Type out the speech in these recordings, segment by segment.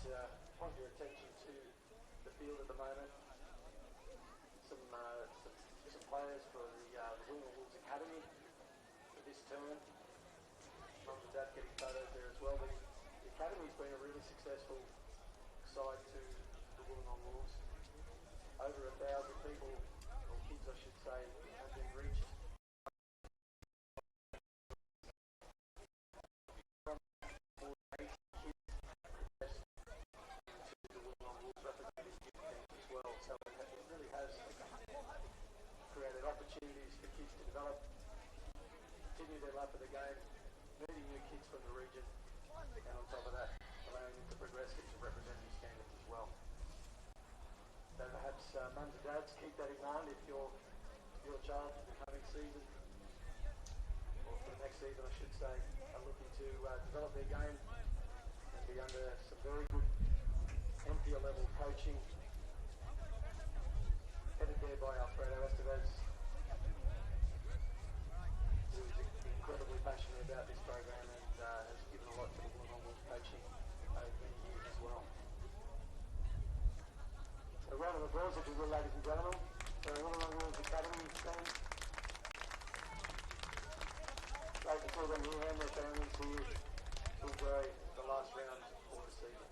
point your attention to the field at the moment. Some players for the Wollongong Wolves Academy for this term. Mum and Dad getting photos there as well. The Academy's been a really successful side to the Wollongong Wolves. Over 1,000 people, or kids I should say, have been reached. Created opportunities for kids to develop, continue their love for the game, meeting new kids from the region, and on top of that, allowing them to progress into representative standards as well. So perhaps mums and dads, keep that in mind if your child for the coming season, or for the next season I should say, are looking to develop their game and be under some very good NPL level coaching, headed there by Alfredo Estevez, who is incredibly passionate about this program and has given a lot to the Wollongong Wolves coaching over many years as well. A round of applause if you will, ladies and gentlemen, for the Wollongong Wolves Academy team. Great to see them here and their families here to enjoy the last round of the season.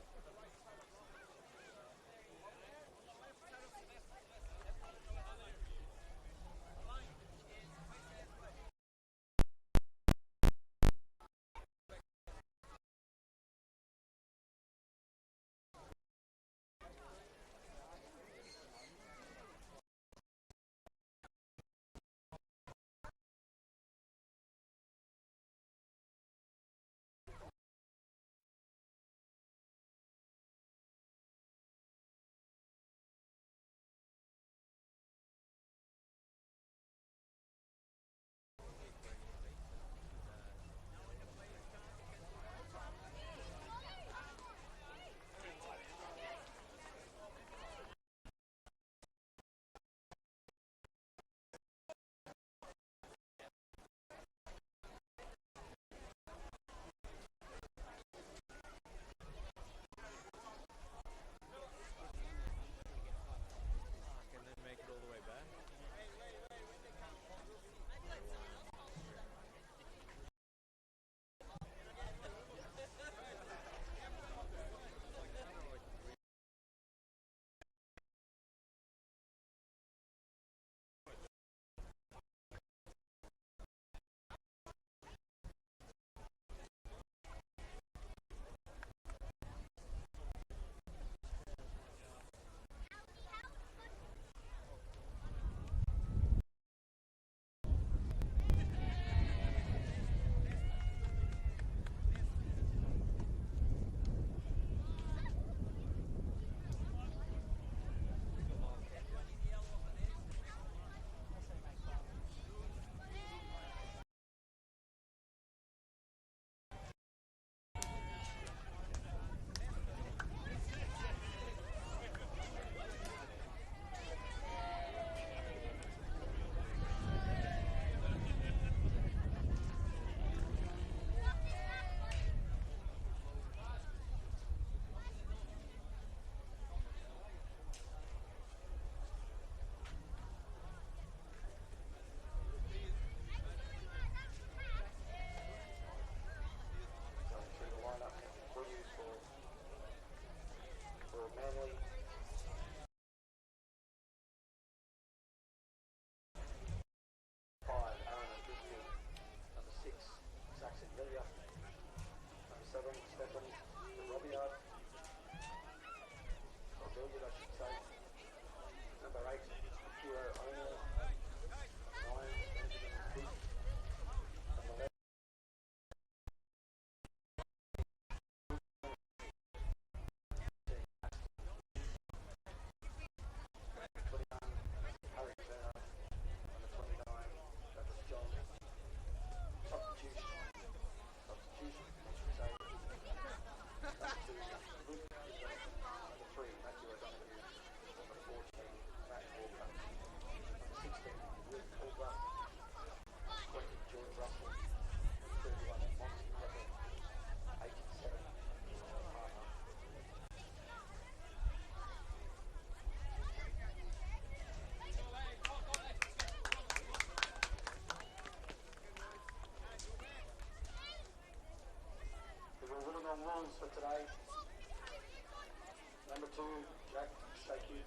Wollongong Wolves for today. Number 2, Jack Sakey.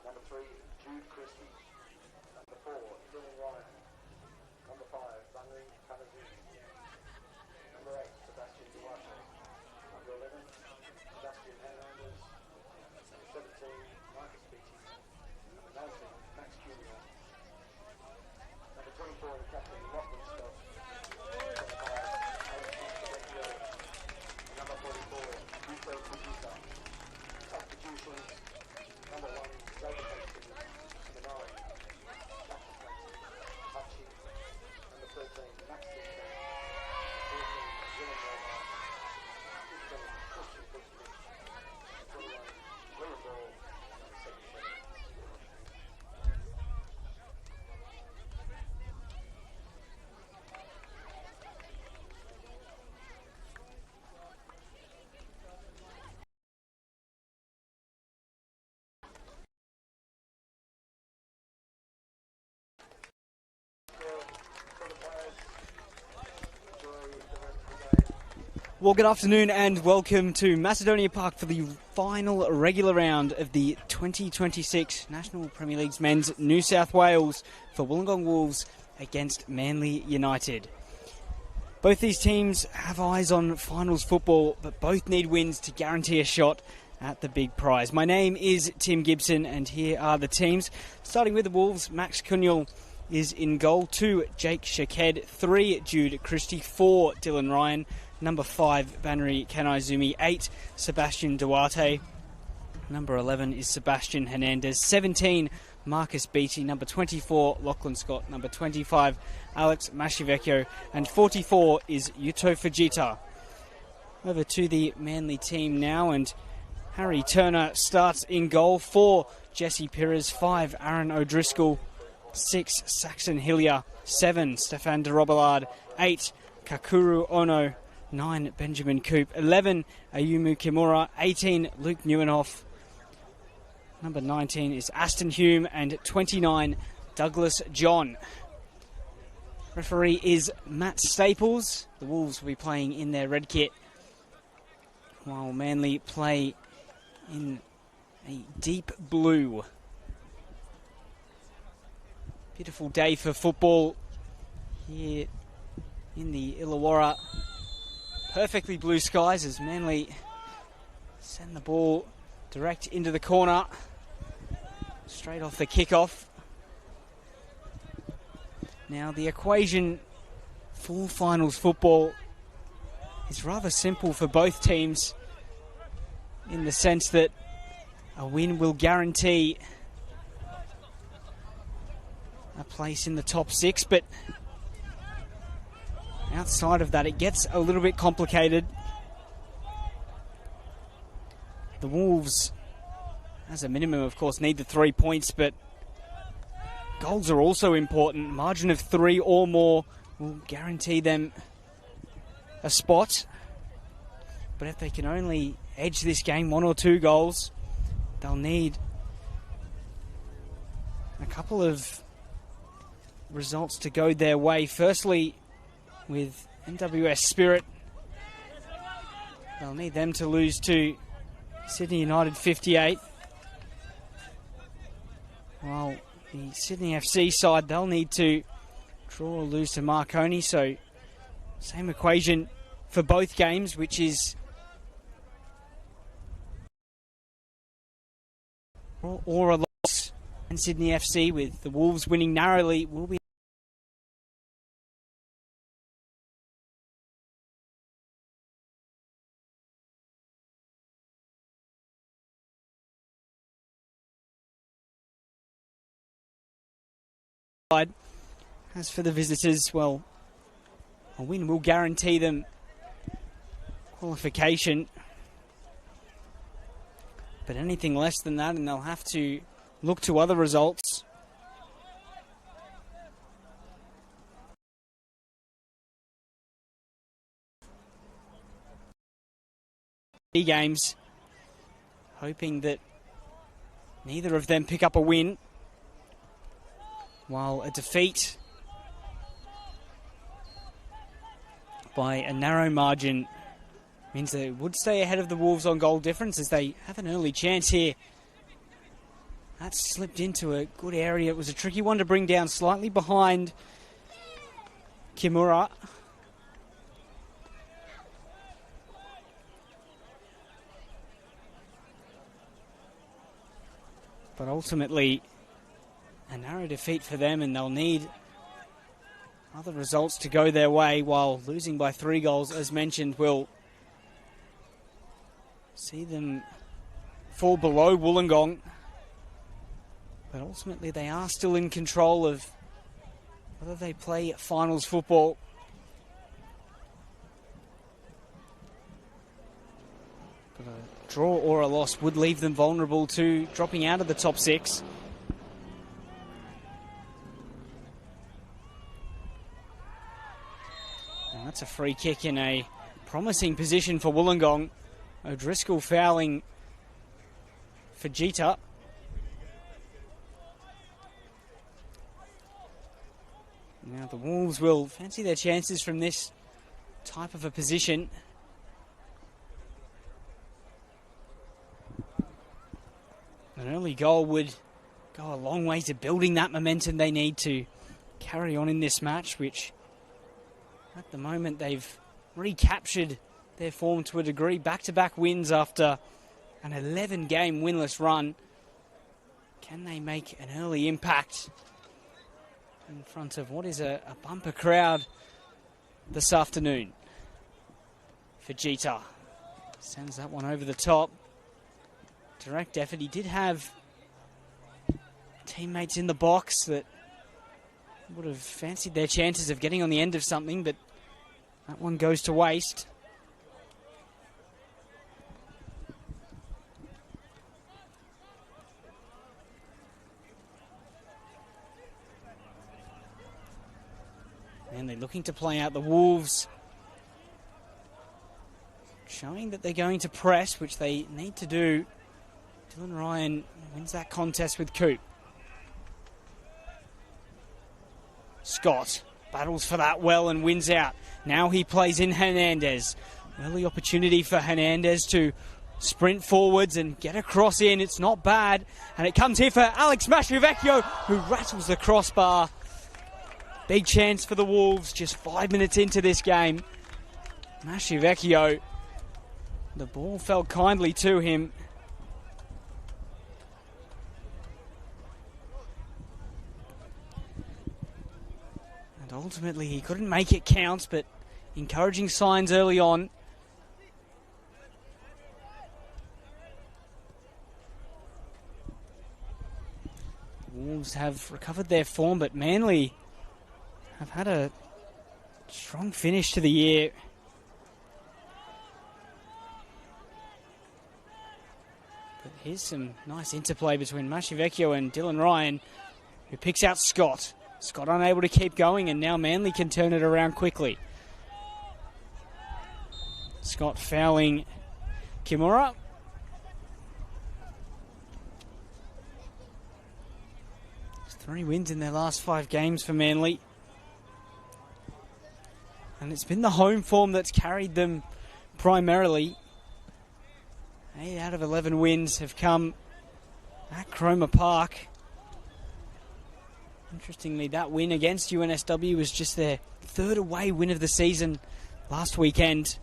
Number 3, Jude Christie. Number 4, Dylan Ryan. Number 5, Bunry Kanazumi. Number 8, Sebastian Duarte. Number 11, Sebastian Hernandez. Number 17, Marcus Beatty. Number 19, Max Junior. Number 24, the captain, Lachlan Scott. Number 44, Yuko Fujita. Substitutions, number 1, David Hastings. Number 9, Captain Hachi. Number 13, Max Dixon. 14, Dylan Romer. 15, Christian Kutsevich. 21, William Ball. Number 77. Well, good afternoon and welcome to Macedonia Park for the final regular round of the 2026 National Premier League's Men's New South Wales for Wollongong Wolves against Manly United. Both these teams have eyes on finals football, but both need wins to guarantee a shot at the big prize. My name is Tim Gibson and here are the teams. Starting with the Wolves, Max Kunyal is in goal. 2, Jake Shaked. 3, Jude Christie. 4, Dylan Ryan. Number 5, Bunry Kanazumi. 8, Sebastian Duarte. Number 11 is Sebastian Hernandez. 17, Marcus Beatty. Number 24, Lachlan Scott. Number 25, Alex Mashivecchio. And 44 is Yuto Fujita. Over to the Manly team now, and Harry Turner starts in goal. 4, Jesse Pires. 5, Aaron O'Driscoll. 6, Saxon Hillier. 7, Stefan de Robillard. 8, Kakuru Ono. 9, Benjamin Coop. 11, Ayumu Kimura. 18, Luke Neuenhoff. Number 19 is Aston Hume. And 29, Douglas John. Referee is Matt Staples. The Wolves will be playing in their red kit, while Manly play in a deep blue. Beautiful day for football here in the Illawarra. Perfectly blue skies as Manly send the ball direct into the corner, straight off the kickoff. Now the equation for finals football is rather simple for both teams, in the sense that a win will guarantee a place in the top 6, but outside of that, it gets a little bit complicated. The Wolves, as a minimum, of course, need the 3 points, but goals are also important. Margin of 3 or more will guarantee them a spot. But if they can only edge this game 1 or 2 goals, they'll need a couple of results to go their way. Firstly, with NWS Spirit, they'll need them to lose to Sydney United 58, while the Sydney FC side, they'll need to draw or lose to Marconi. So same equation for both games, which is or a loss. And Sydney FC, with the Wolves winning narrowly, will be As for the visitors, well, a win will guarantee them qualification. But anything less than that, and they'll have to look to other results. Games, hoping that neither of them pick up a win, while a defeat by a narrow margin Means they would stay ahead of the Wolves on goal difference as they have an early chance here. That slipped into a good area. It was a tricky one to bring down, slightly behind Kimura. But ultimately, a narrow defeat for them, and they'll need other results to go their way, while losing by 3 goals, as mentioned, will see them fall below Wollongong. But ultimately, they are still in control of whether they play finals football. But a draw or a loss would leave them vulnerable to dropping out of the top 6. And that's a free kick in a promising position for Wollongong. O'Driscoll fouling for Jeter. Now the Wolves will fancy their chances from this type of a position. An early goal would go a long way to building that momentum they need to carry on in this match, which at the moment they've recaptured their form to a degree. Back-to-back wins after an 11-game winless run. Can they make an early impact in front of what is a bumper crowd this afternoon? Fajita sends that one over the top. Direct effort. He did have teammates in the box that would have fancied their chances of getting on the end of something, but that one goes to waste. And they're looking to play out the Wolves, showing that they're going to press, which they need to do. Dylan Ryan wins that contest with Coop. Scott battles for that well and wins out. Now he plays in Hernandez. Early opportunity for Hernandez to sprint forwards and get a cross in. It's not bad. And it comes here for Alex Mastrevecchio, who rattles the crossbar. Big chance for the Wolves just 5 minutes into this game. Mastrevecchio, the ball fell kindly to him. And ultimately he couldn't make it count, but encouraging signs early on. Wolves have recovered their form, but Manly have had a strong finish to the year. But here's some nice interplay between Mastrevecchio and Dylan Ryan, who picks out Scott. Scott unable to keep going, and now Manly can turn it around quickly. Scott fouling Kimura. 3 wins in their last 5 games for Manly. And it's been the home form that's carried them primarily. 8 out of 11 wins have come at Cromer Park. Interestingly, that win against UNSW was just their 3rd away win of the season last weekend.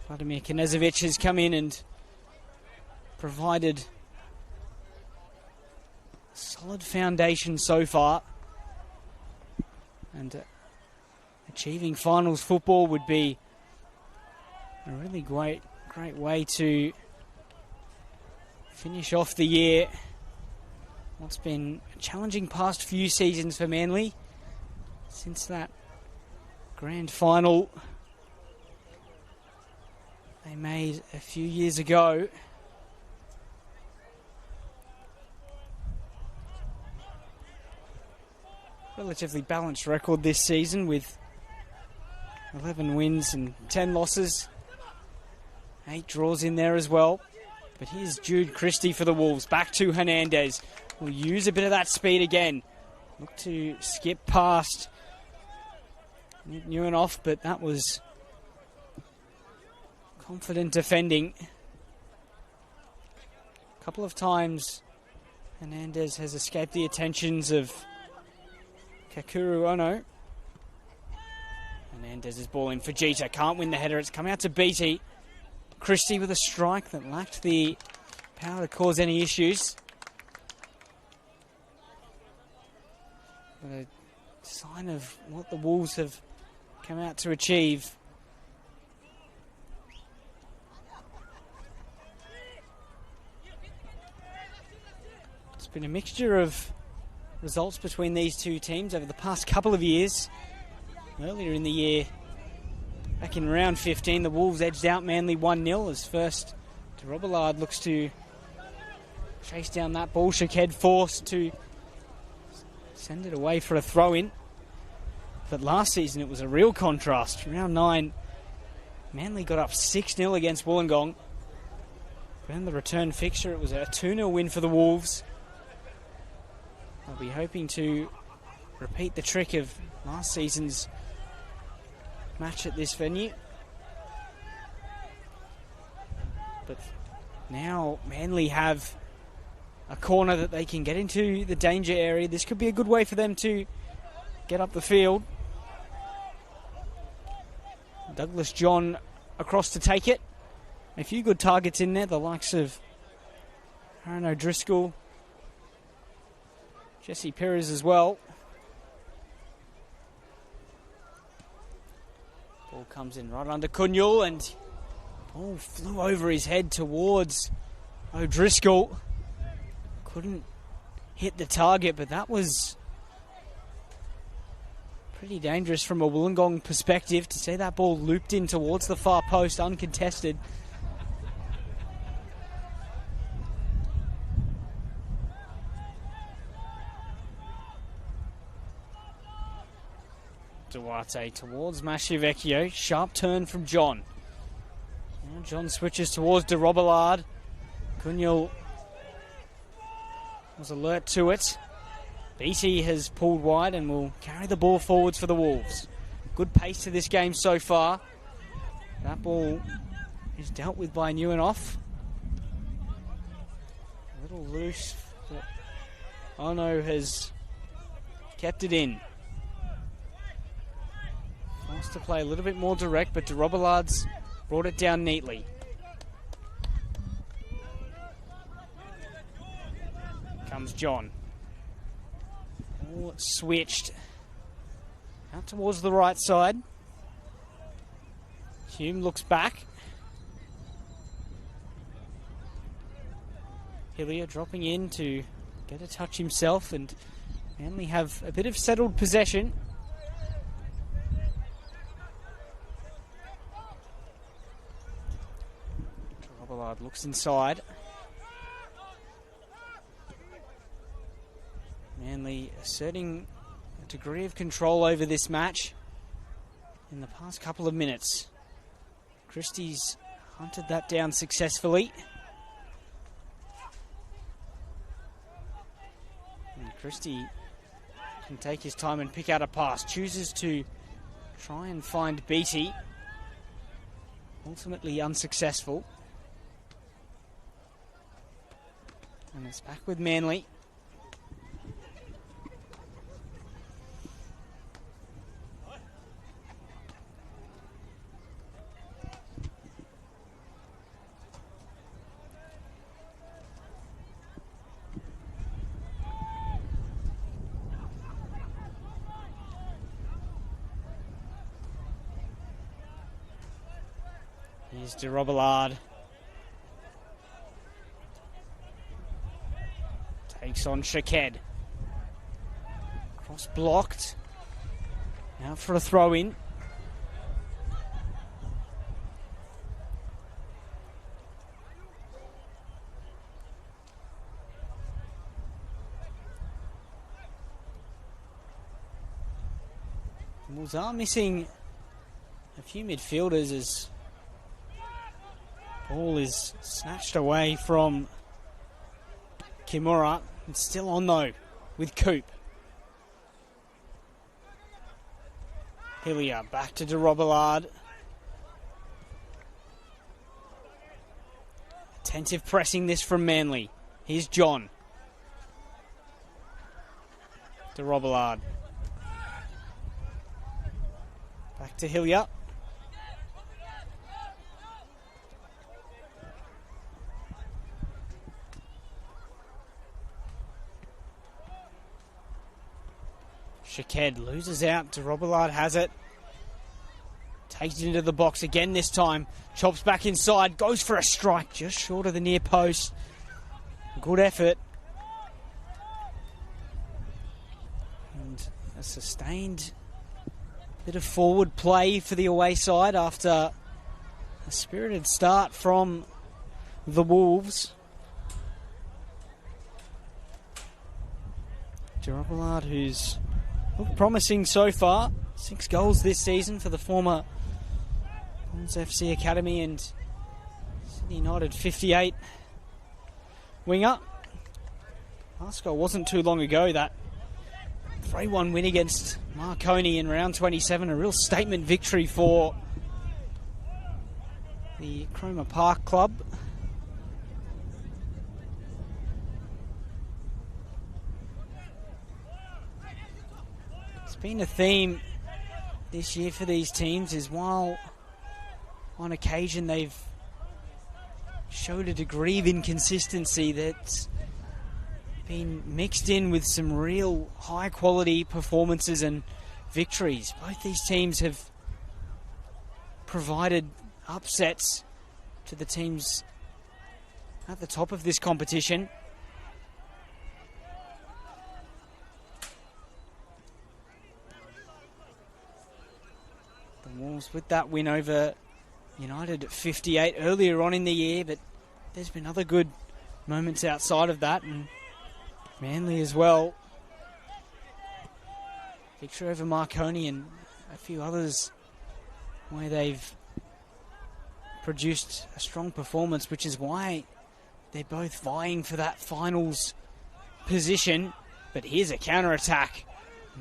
Vladimir Knezovic has come in and provided a solid foundation so far. And achieving finals football would be a really great way to finish off the year. What's been a challenging past few seasons for Manly since that grand final they made a few years ago. Relatively balanced record this season with 11 wins and 10 losses. 8 draws in there as well. But here's Jude Christie for the Wolves. Back to Hernandez. Will use a bit of that speed again. Look to skip past New and off, but that was confident defending. A couple of times Hernandez has escaped the attentions of Kakuru Ono. Hernandez's ball in for Jeter. Can't win the header. It's come out to Beattie. Christie with a strike that lacked the power to cause any issues. But a sign of what the Wolves have come out to achieve. It's been a mixture of results between these two teams over the past couple of years. Earlier in the year, back in round 15, the Wolves edged out Manly 1-0 as first de Robillard looks to chase down that ball. Shaked forced to send it away for a throw-in. But last season it was a real contrast. Round 9, Manly got up 6-0 against Wollongong. But in the return fixture, it was a 2-0 win for the Wolves. I'll be hoping to repeat the trick of last season's match at this venue. But now Manly have a corner that they can get into the danger area. This could be a good way for them to get up the field. Douglas John across to take it. A few good targets in there, the likes of Aaron O'Driscoll, Jesse Perez as well. Ball comes in right under Kunyul and ball flew over his head towards O'Driscoll. Couldn't hit the target, but that was pretty dangerous from a Wollongong perspective to see that ball looped in towards the far post uncontested. Duarte towards Mashivecchio. Sharp turn from John. Now John switches towards de Robillard. Kunyul was alert to it. Beattie has pulled wide and will carry the ball forwards for the Wolves. Good pace to this game so far. That ball is dealt with by Neuenoff. A little loose, but Ono has kept it in. Wants to play a little bit more direct, but de Robillard's brought it down neatly. Comes John. All switched out towards the right side. Hume looks back. Hillier dropping in to get a touch himself, and Manly have a bit of settled possession. Robillard looks inside. Manly asserting a degree of control over this match in the past couple of minutes. Christie's hunted that down successfully. And Christie can take his time and pick out a pass. Chooses to try and find Beattie. Ultimately unsuccessful. And it's back with Manly. Here's de Robillard. Takes on Shaked. Cross blocked. Out for a throw in. Wolves are missing a few midfielders as ball is snatched away from Kimura. It's still on though with Coop. Hillier back to de Robillard. Attentive pressing this from Manly. Here's John. De Robillard. Back to Hillier. Shaked loses out. De Robillard has it. Takes it into the box again this time. Chops back inside. Goes for a strike just short of the near post. Good effort. And a sustained bit of forward play for the away side after a spirited start from the Wolves. De Robillard, who's looked promising so far. 6 goals this season for the former Bonds FC Academy and Sydney United 58 winger. Last goal wasn't too long ago, that 3-1 win against Marconi in round 27. A real statement victory for the Cromer Park club. It's been a theme this year for these teams, is while on occasion they've showed a degree of inconsistency that's been mixed in with some real high quality performances and victories. Both these teams have provided upsets to the teams at the top of this competition. The Wolves with that win over United at 58 earlier on in the year, but there's been other good moments outside of that, and Manly as well. Victory over Marconi and a few others where they've produced a strong performance, which is why they're both vying for that finals position. But here's a counter-attack.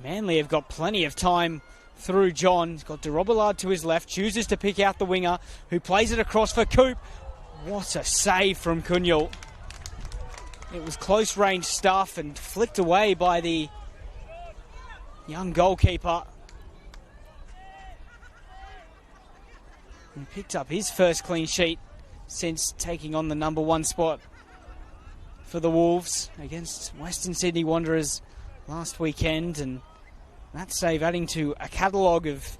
Manly have got plenty of time through John. He's got de Robillard to his left, chooses to pick out the winger, who plays it across for Coop. What a save from Kunyal. It was close range stuff and flicked away by the young goalkeeper. He picked up his first clean sheet since taking on the number 1 spot for the Wolves against Western Sydney Wanderers last weekend, and that save adding to a catalogue of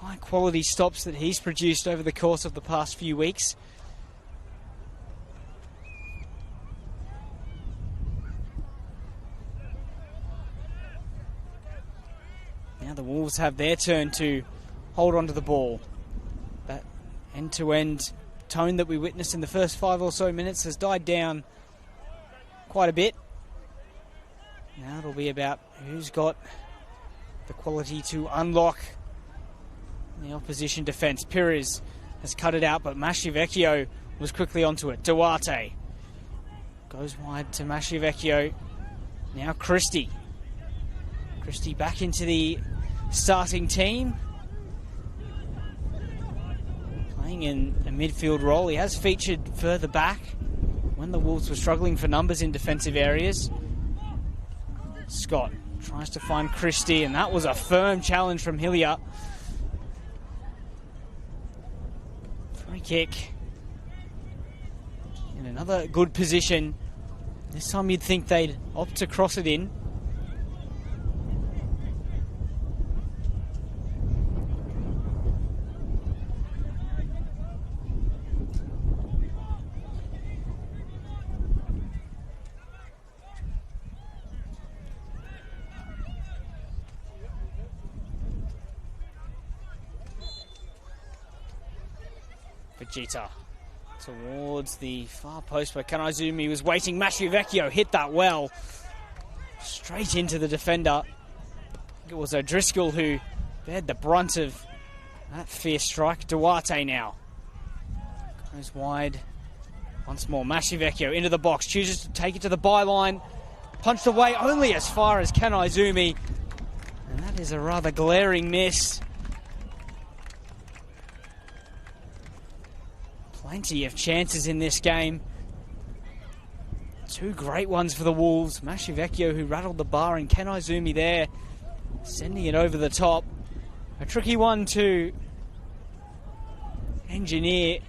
high quality stops that he's produced over the course of the past few weeks. Now the Wolves have their turn to hold on to the ball. That end-to-end tone that we witnessed in the first 5 or so minutes has died down quite a bit. Now it'll be about who's got the quality to unlock the opposition defence. Pires has cut it out, but Maschivecchio was quickly onto it. Duarte goes wide to Maschivecchio. Now Christie. Christie back into the starting team, playing in a midfield role. He has featured further back when the Wolves were struggling for numbers in defensive areas. Scott tries to find Christie, and that was a firm challenge from Hillier. Free kick in another good position. This time you'd think they'd opt to cross it in. Vegeta towards the far post where Kanaizumi was waiting. Maschivecchio hit that well. Straight into the defender. It was O'Driscoll who bared the brunt of that fierce strike. Duarte now goes wide once more. Maschivecchio into the box, chooses to take it to the byline. Punched away only as far as Kanaizumi. And that That is a rather glaring miss. Plenty of chances in this game. Two great ones for the Wolves. Mashivecchio, who rattled the bar, and Ken Izumi there, sending it over the top. A tricky one to engineer.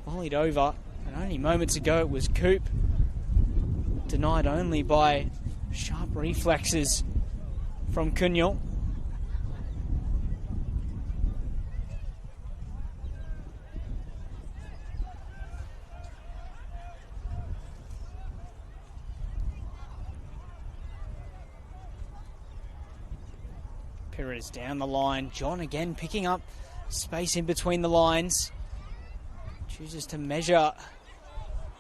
Volleyed over, and only moments ago it was Coop. Denied only by sharp reflexes from Cunyo. Perez down the line. John again picking up space in between the lines. Chooses to measure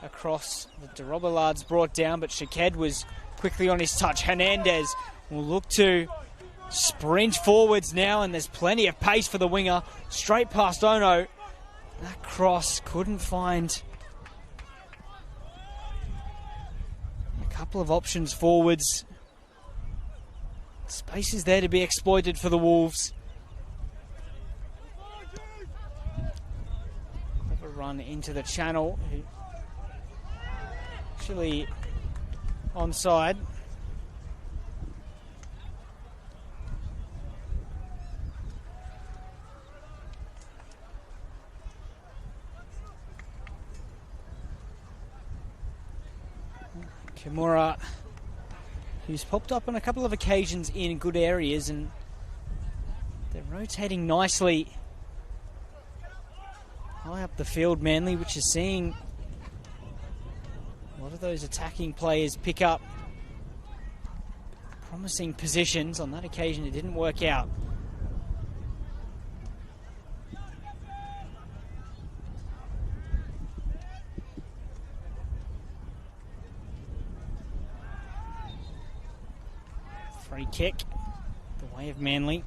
across. The Robillard's brought down, but Shaked was quickly on his touch. Hernandez will look to sprint forwards now, and there's plenty of pace for the winger. Straight past Ono. That cross couldn't find a couple of options forwards. Space is there to be exploited for the Wolves. Clever run into the channel. Actually onside. Kimura, who's popped up on a couple of occasions in good areas, and they're rotating nicely high up the field, Manly, which is seeing a lot of those attacking players pick up promising positions. On that occasion it didn't work out. Free kick, the way of Manly.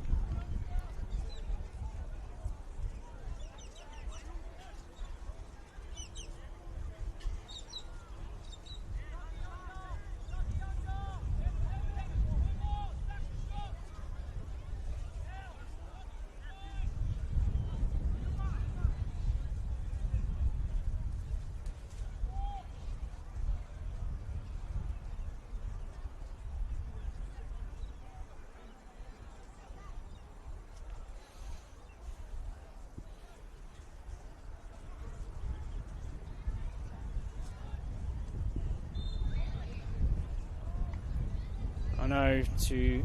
Ono to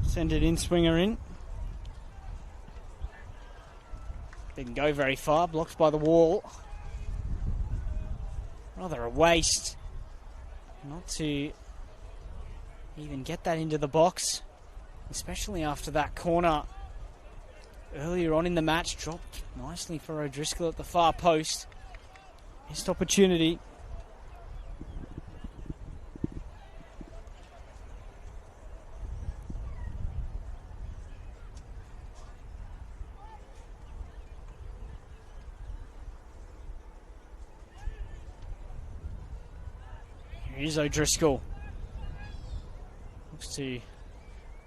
send it in, swinger in. Didn't go very far, blocked by the wall. Rather a waste not to even get that into the box, especially after that corner earlier on in the match. Dropped nicely for O'Driscoll at the far post. Missed opportunity. Here's O'Driscoll. Looks to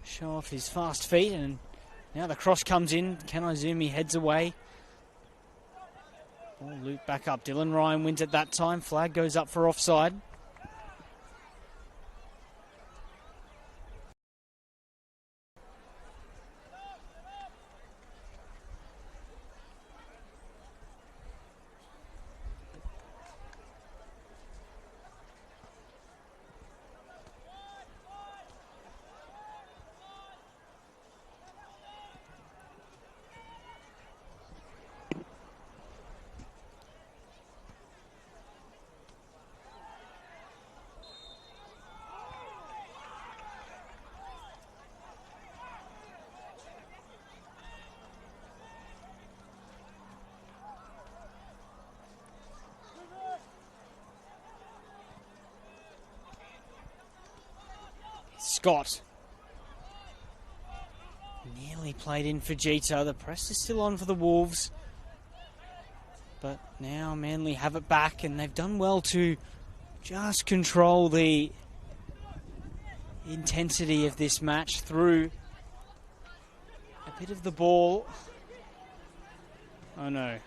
show off his fast feet, and now the cross comes in. Ken Izumi heads away. Ball loop back up. Dylan Ryan wins at that time. Flag goes up for offside. Scott. Nearly played in for Jeter. The press is still on for the Wolves. But now Manly have it back, and they've done well to just control the intensity of this match through a bit of the ball. Oh no.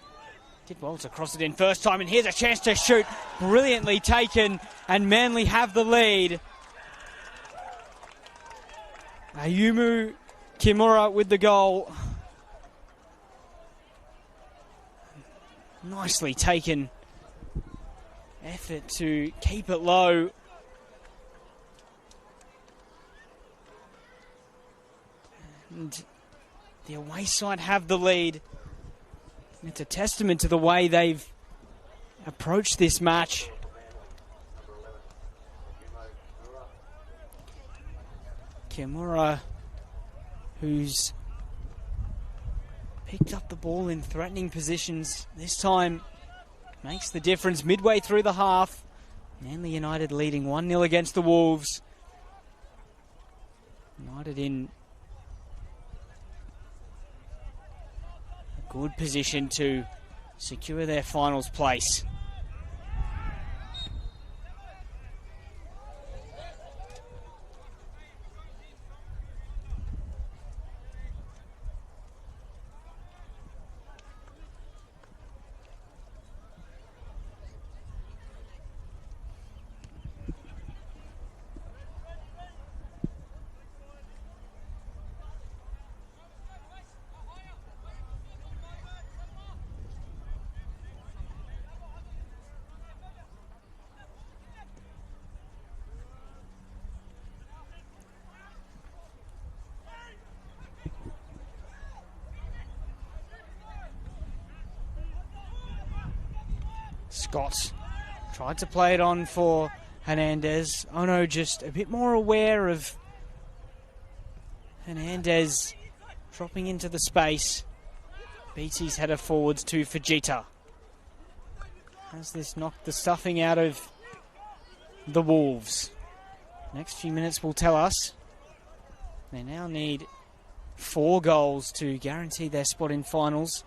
Did well to cross it in first time, and here's a chance to shoot. Brilliantly taken, and Manly have the lead. Ayumu Kimura with the goal. Nicely taken effort to keep it low. And the away side have the lead. It's a testament to the way they've approached this match. Kimura, who's picked up the ball in threatening positions this time, makes the difference midway through the half. Manly United leading 1-0 against the Wolves. United in a good position to secure their finals place. Scott tried to play it on for Hernandez. Oh no, just a bit more aware of Hernandez dropping into the space. Beats his header forwards to Fujita. Has this knocked the stuffing out of the Wolves? Next few minutes will tell us. They now need 4 goals to guarantee their spot in finals.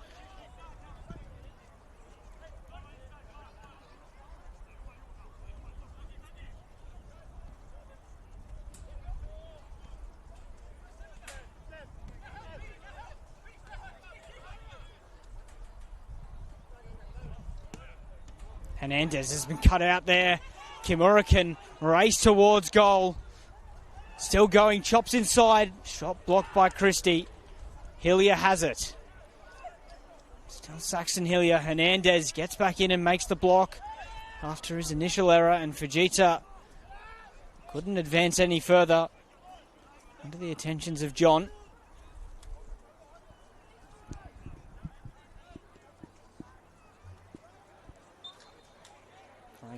Hernandez has been cut out there. Kimura can race towards goal. Still going, chops inside. Shot blocked by Christie. Hillier has it. Still Saxon Hillier. Hernandez gets back in and makes the block after his initial error, and Fujita couldn't advance any further under the attentions of John.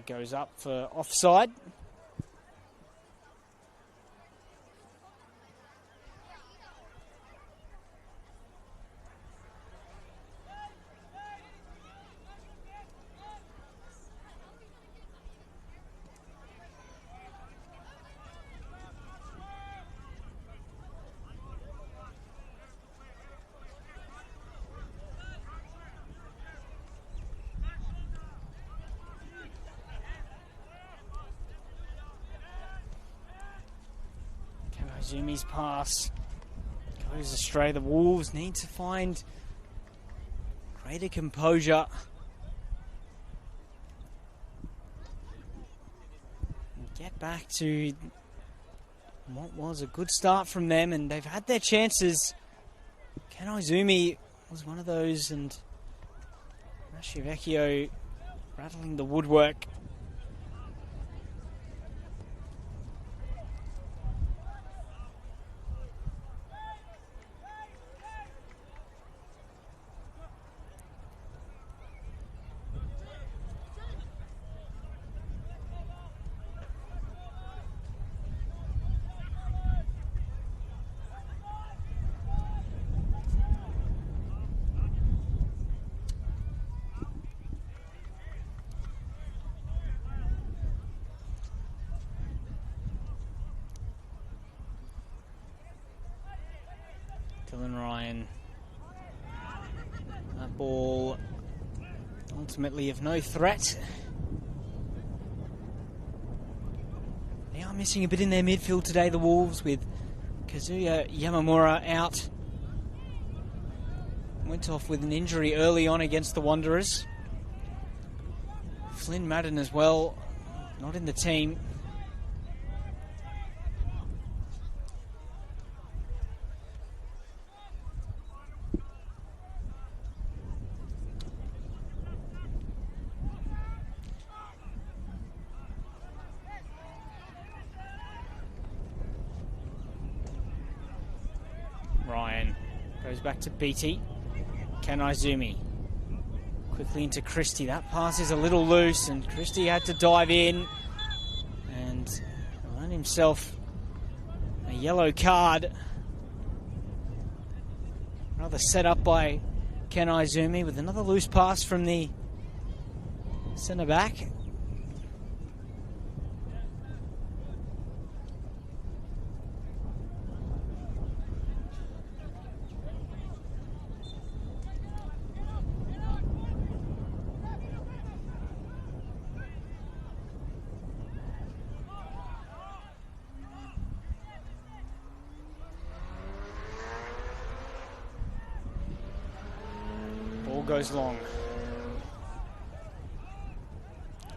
Goes up for offside. Zumi's pass goes astray. The Wolves need to find greater composure and get back to what was a good start from them, and they've had their chances. Ken Izumi was one of those, and Mashivecchio rattling the woodwork. Dylan Ryan. That ball ultimately of no threat. Now are missing a bit in their midfield today, the Wolves, with Kazuya Yamamura out. Went off with an injury early on against the Wanderers. Flynn Madden as well, not in the team. Ryan goes back to Beatty. Kanaizumi quickly into Christie. That pass is a little loose and Christie had to dive in and earn himself a yellow card. Rather set up by Kanaizumi with another loose pass from the centre back. Goes long.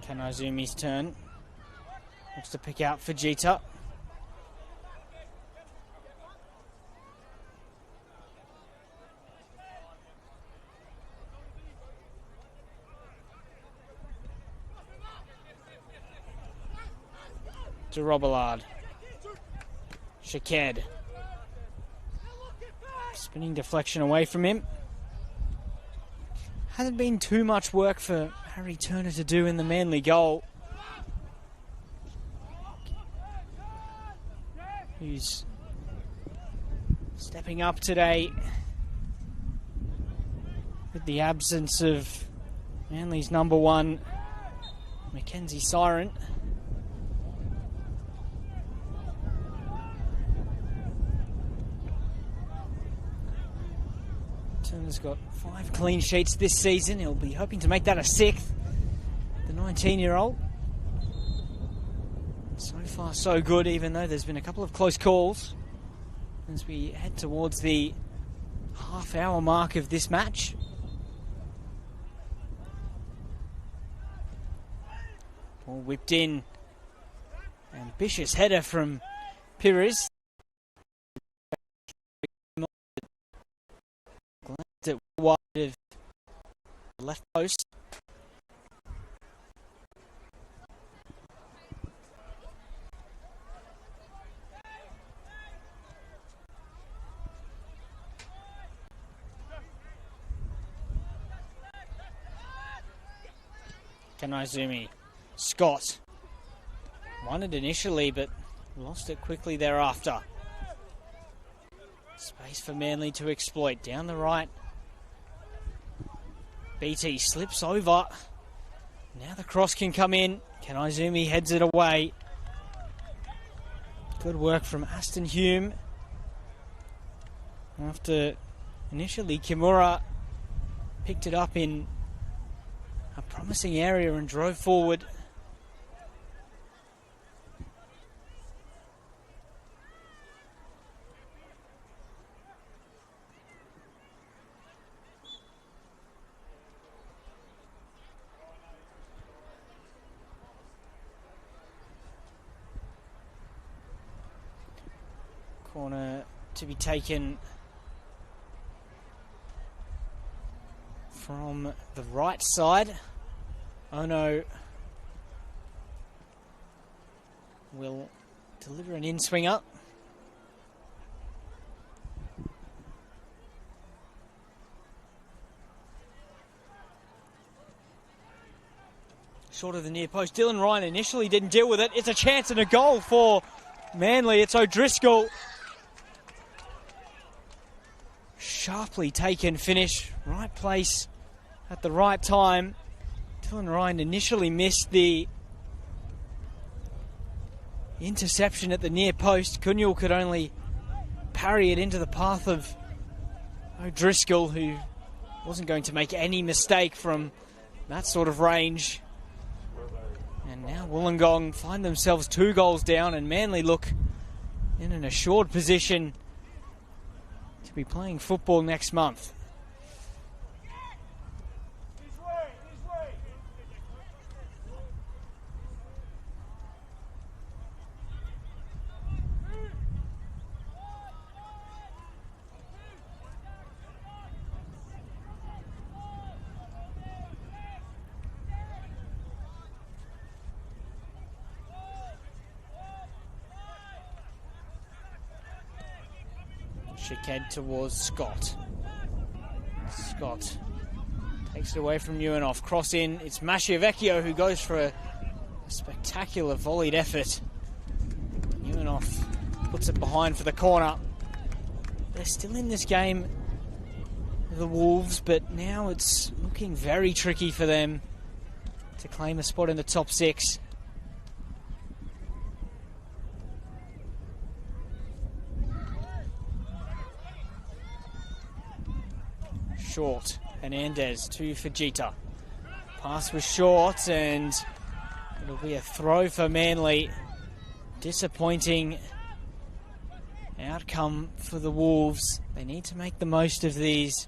Kanaizumi's turn. Looks to pick out Fujita. To Robillard. Shaked. Spinning deflection away from him. Hasn't been too much work for Harry Turner to do in the Manly goal. Who's stepping up today with the absence of Manly's number one, Mackenzie Siren. Turner's got 5 clean sheets this season. He'll be hoping to make that a 6th. The 19-year-old. So far, so good, even though there's been a couple of close calls as we head towards the half-hour mark of this match. Ball whipped in. Ambitious header from Pires. It wide of the left post. Kanaizumi. Scott. Won it initially, but lost it quickly thereafter. Space for Manly to exploit. Down the right. BT slips over. Now the cross can come in. Kanaizumi heads it away. Good work from Aston Hume. After initially Kimura picked it up in a promising area and drove forward. Corner to be taken from the right side. Ono will deliver an in-swinger. Short of the near post. Dylan Ryan initially didn't deal with it. It's a chance and a goal for Manly. It's O'Driscoll. Sharply taken finish. Right place at the right time. Dylan Ryan initially missed the interception at the near post. Kunyul could only parry it into the path of O'Driscoll, who wasn't going to make any mistake from that sort of range. And Now Wollongong find themselves 2 goals down, and Manly look in an assured position to be playing football next month. Shickhead towards Scott. Scott takes it away from Neuenoff. Cross in. It's Masciavecchio who goes for a spectacular volleyed effort. Neuenoff puts it behind for the corner. They're still in this game, the Wolves, but now it's looking very tricky for them to claim a spot in the top 6. Short. Hernandez to Fajita. Pass was short, and it'll be a throw for Manly. Disappointing outcome for the Wolves. They need to make the most of these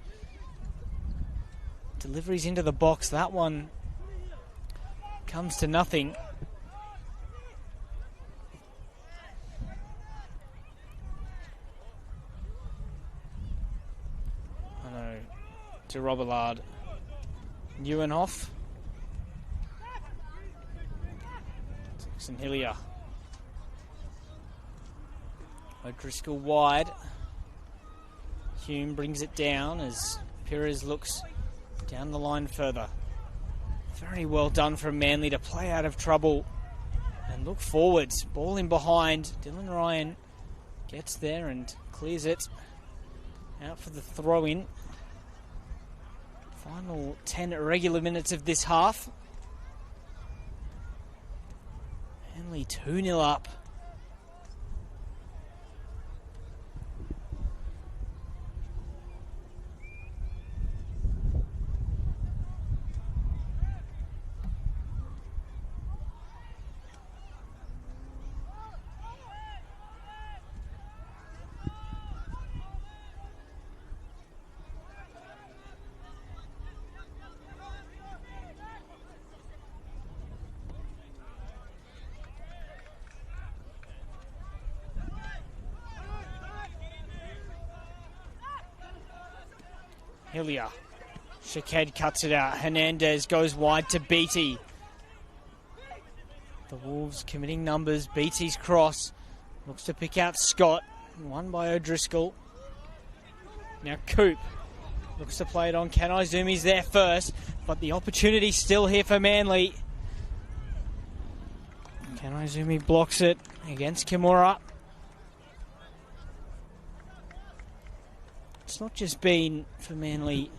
deliveries into the box. That one comes to nothing. To Robillard. Neuenhoff. Jackson Hillier. O'Driscoll wide. Hume brings it down as Pires looks down the line further. Very well done from Manly to play out of trouble and look forwards. Ball in behind. Dylan Ryan gets there and clears it. Out for the throw-in. Final 10 regular minutes of this half. Manly 2-0 up. Hillier. Shickhead cuts it out. Hernandez goes wide to Beattie. The Wolves committing numbers. Beattie's cross. Looks to pick out Scott. Won by O'Driscoll. Now Coop looks to play it on. Kanaizumi's there first, but the opportunity's still here for Manly. Kanaizumi blocks it against Kimura. It's not just been for Manly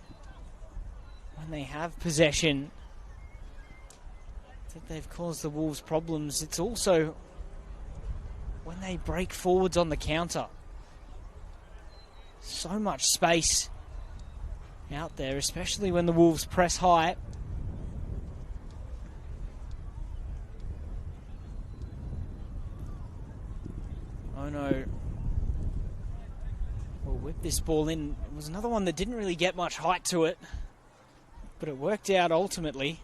when they have possession that they've caused the Wolves problems. It's also when they break forwards on the counter. So much space out there, especially when the Wolves press high. Oh no. We'll whip this ball in. It was another one that didn't really get much height to it, but it worked out ultimately.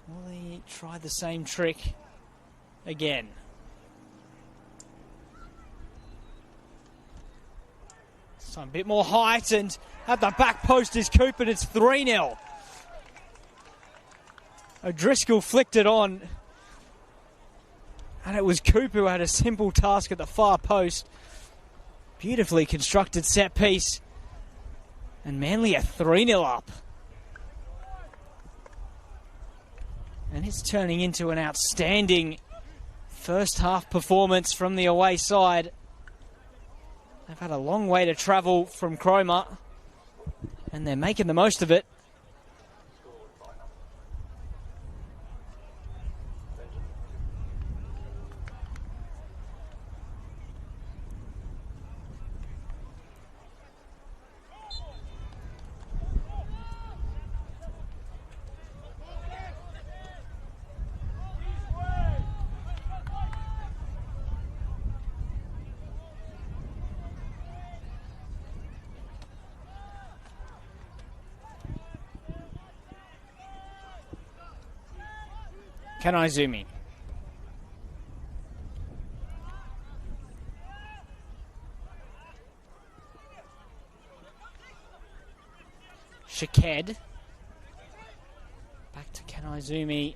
Will they try the same trick again? This time a bit more height, and at the back post is Coop, and it's 3-0. O'Driscoll flicked it on, and it was Coop who had a simple task at the far post. Beautifully constructed set piece. And Manly are 3-0 up. And it's turning into an outstanding first half performance from the away side. They've had a long way to travel from Cromer, and they're making the most of it. Kanaizumi. Shaked. Back to Kanaizumi.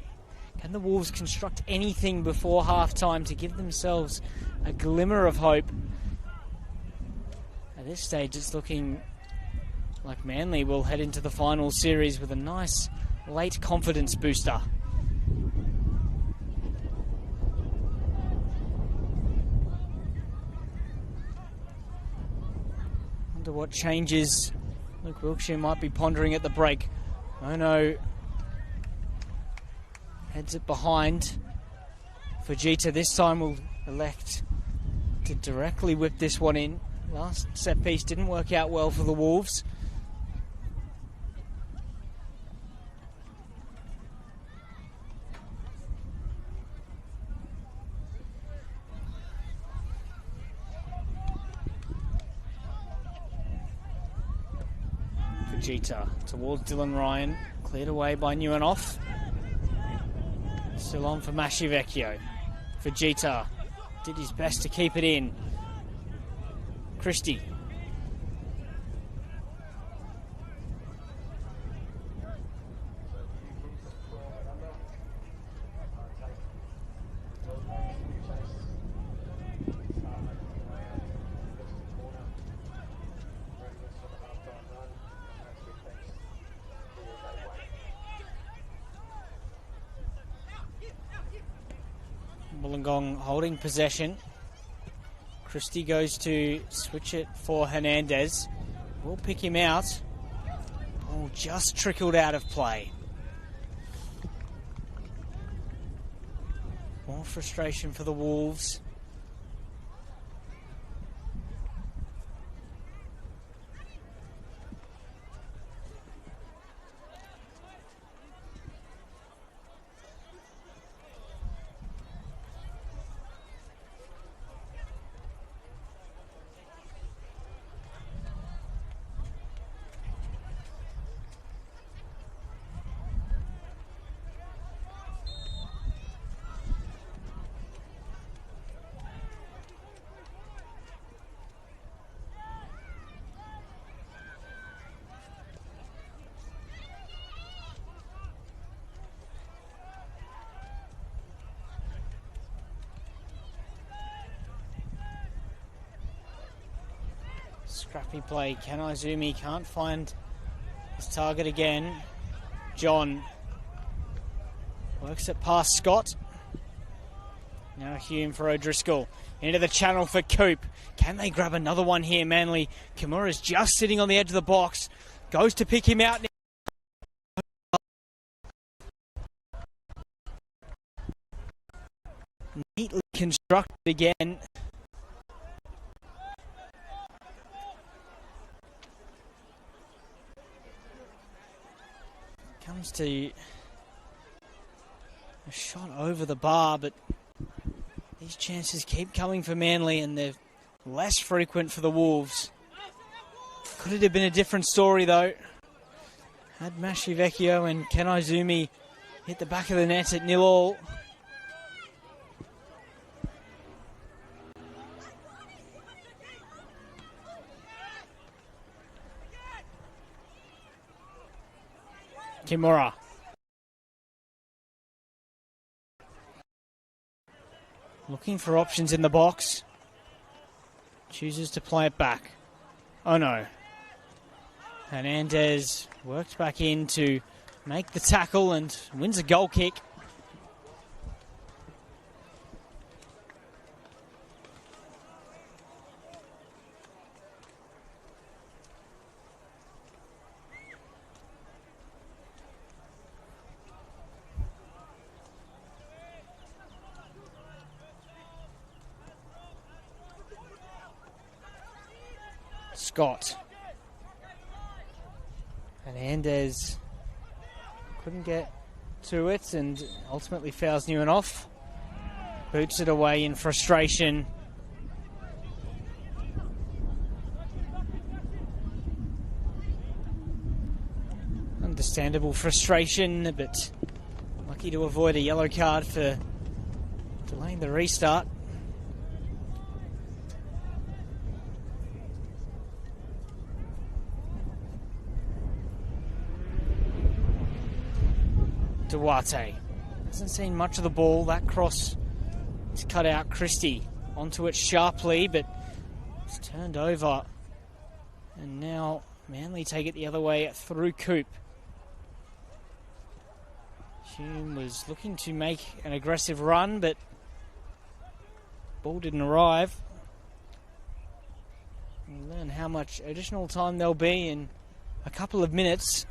Can the Wolves construct anything before half-time to give themselves a glimmer of hope? At this stage, it's looking like Manly will head into the final series with a nice late confidence booster. Wonder what changes Luke Wilkshire might be pondering at the break. Ono heads it behind. Fujita this time will elect to directly whip this one in. Last set piece didn't work out well for the Wolves. Fujita towards Dylan Ryan, cleared away by Newenoff. Still on for Mashivecchio. Fujita did his best to keep it in. Christie. Wollongong holding possession. Christie goes to switch it for Hernandez. We'll pick him out. Oh, just trickled out of play. More frustration for the Wolves. Scrappy play. Kanaizumi can't find his target again. John works it past Scott. Now Hume for O'Driscoll. Into the channel for Coop. Can they grab another one here, Manly? Kimura's just sitting on the edge of the box. Goes to pick him out. Neatly constructed again. Comes to a shot over the bar, but these chances keep coming for Manly and they're less frequent for the Wolves. Could it have been a different story though? Had Mashivecchio and Kanaizumi hit the back of the net at 0-0. Kimura. Looking for options in the box. Chooses to play it back. Oh no. Hernandez works back in to make the tackle and wins a goal kick. Scott. Hernandez couldn't get to it and ultimately fouls Newenoff. Boots it away in frustration. Understandable frustration, but like lucky to avoid a yellow card for delaying the restart. Duarte hasn't seen much of the ball. That cross is cut out. Christie onto it sharply, but it's turned over. And now Manly take it the other way through Coop. Hume was looking to make an aggressive run, but ball didn't arrive. We'll learn how much additional time there'll be in a couple of minutes.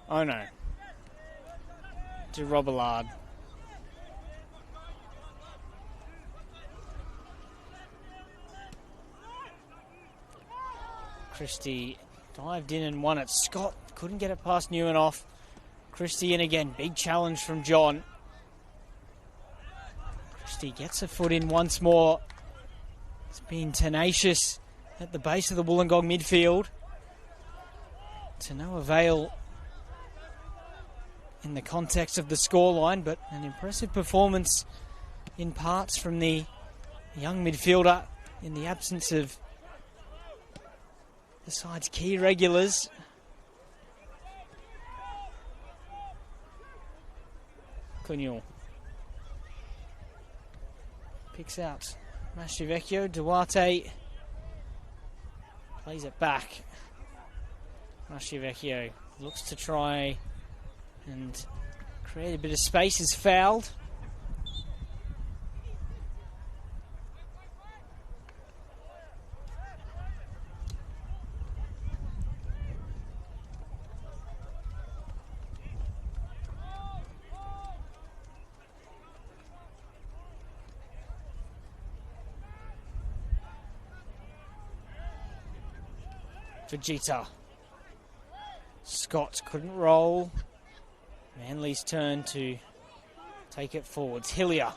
Oh no. To Robillard. Christie dived in and won it. Scott couldn't get it past Newenoff. Christie in again. Big challenge from John. Christie gets a foot in once more. It's been tenacious at the base of the Wollongong midfield. To no avail in the context of the scoreline, but an impressive performance in parts from the young midfielder in the absence of the side's key regulars. Cunil picks out Mastrivecchio. Duarte plays it back. Mastrivecchio looks to try and create a bit of space, is fouled. Vegeta. Scott couldn't roll. Manly's turn to take it forwards. Hillier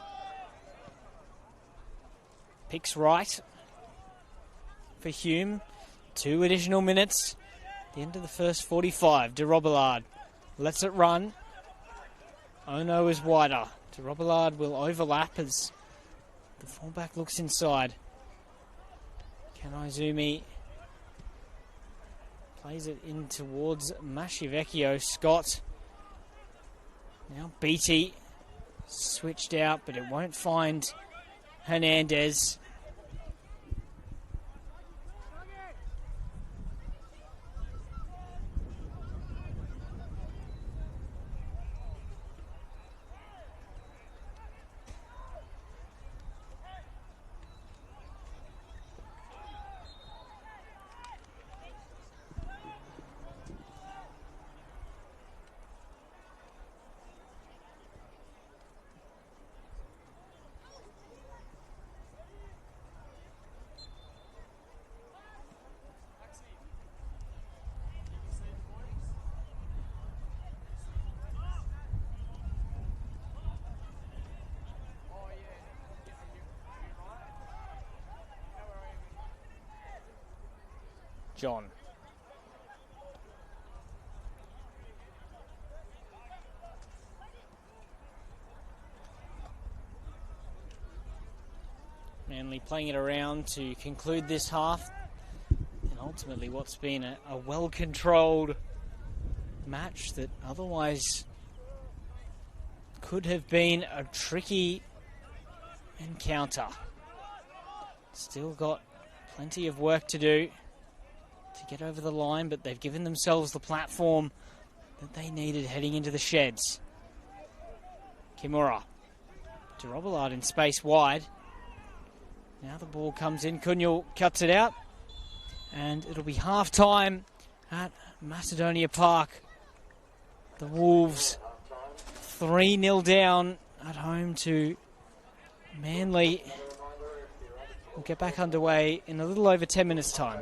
picks right for Hume. 2 additional minutes. The end of the first 45. De Robillard lets it run. Ono is wider. De Robillard will overlap as the fullback looks inside. Kanaizumi plays it in towards Mastrivecchio. Scott. Now Beattie switched out, but it won't find Hernandez. John. Manly playing it around to conclude this half. And ultimately what's been a well-controlled match that otherwise could have been a tricky encounter. Still got plenty of work to do to get over the line, but they've given themselves the platform that they needed heading into the sheds. Kimura to Robillard in space wide. Now the ball comes in. Cunil cuts it out, and it'll be half time at Macedonia Park. The Wolves 3-0 down at home to Manly. We'll get back underway in a little over 10 minutes' time.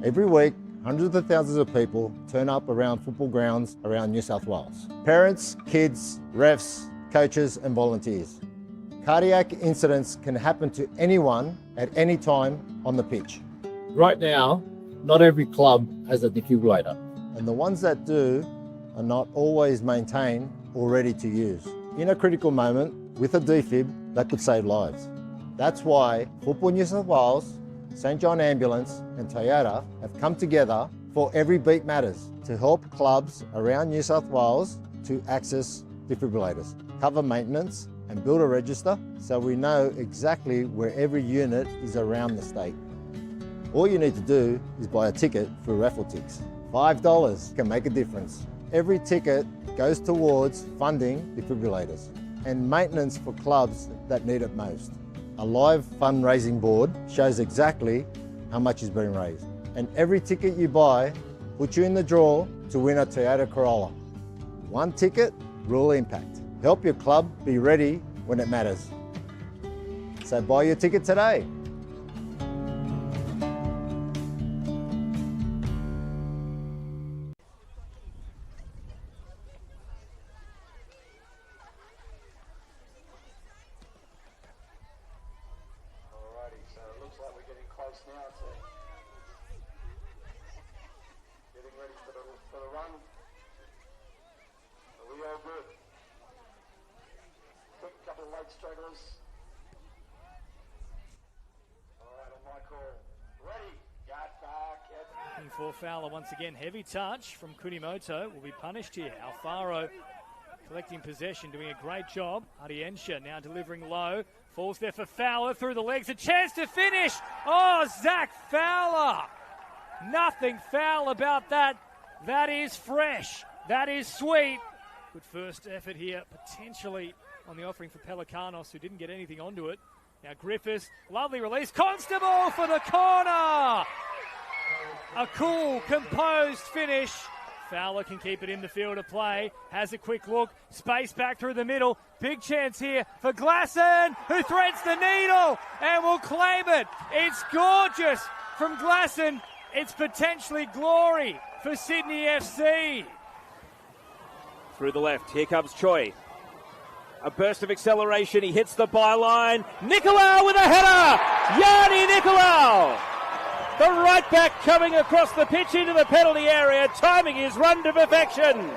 Every week, hundreds of thousands of people turn up around football grounds around New South Wales. Parents, kids, refs, coaches and volunteers. Cardiac incidents can happen to anyone at any time on the pitch. Right now, not every club has a defibrillator. And the ones that do are not always maintained or ready to use. In a critical moment, with a defib, that could save lives. That's why Football New South Wales, St John Ambulance and Toyota have come together for Every Beat Matters to help clubs around New South Wales to access defibrillators, cover maintenance and build a register so we know exactly where every unit is around the state. All you need to do is buy a ticket through Raffletix. $5 can make a difference. Every ticket goes towards funding defibrillators and maintenance for clubs that need it most. A live fundraising board shows exactly how much is being raised. And every ticket you buy puts you in the draw to win a Toyota Corolla. One ticket, real impact. Help your club be ready when it matters. So buy your ticket today. So it looks like we're getting close now to getting ready for the run. Are we all good? Quick couple of late stragglers. All right, on my call. Ready. Got back. Looking for Fowler once again. Heavy touch from Kunimoto will be punished here. Alfaro collecting possession, doing a great job. Ariensha now delivering low. Falls there for Fowler through the legs. A chance to finish. Oh, Zach Fowler. Nothing foul about that. That is fresh. That is sweet. Good first effort here, potentially on the offering for Pelicanos, who didn't get anything onto it. Now Griffiths, lovely release. Constable for the corner. A cool, composed finish. Fowler can keep it in the field of play. Has a quick look. Space back through the middle. Big chance here for Glasson, who threads the needle and will claim it. It's gorgeous from Glasson. It's potentially glory for Sydney FC. Through the left, here comes Choi. A burst of acceleration. He hits the byline. Nicolau with a header. Yanni Nicolau. The right back coming across the pitch into the penalty area, timing his run to perfection.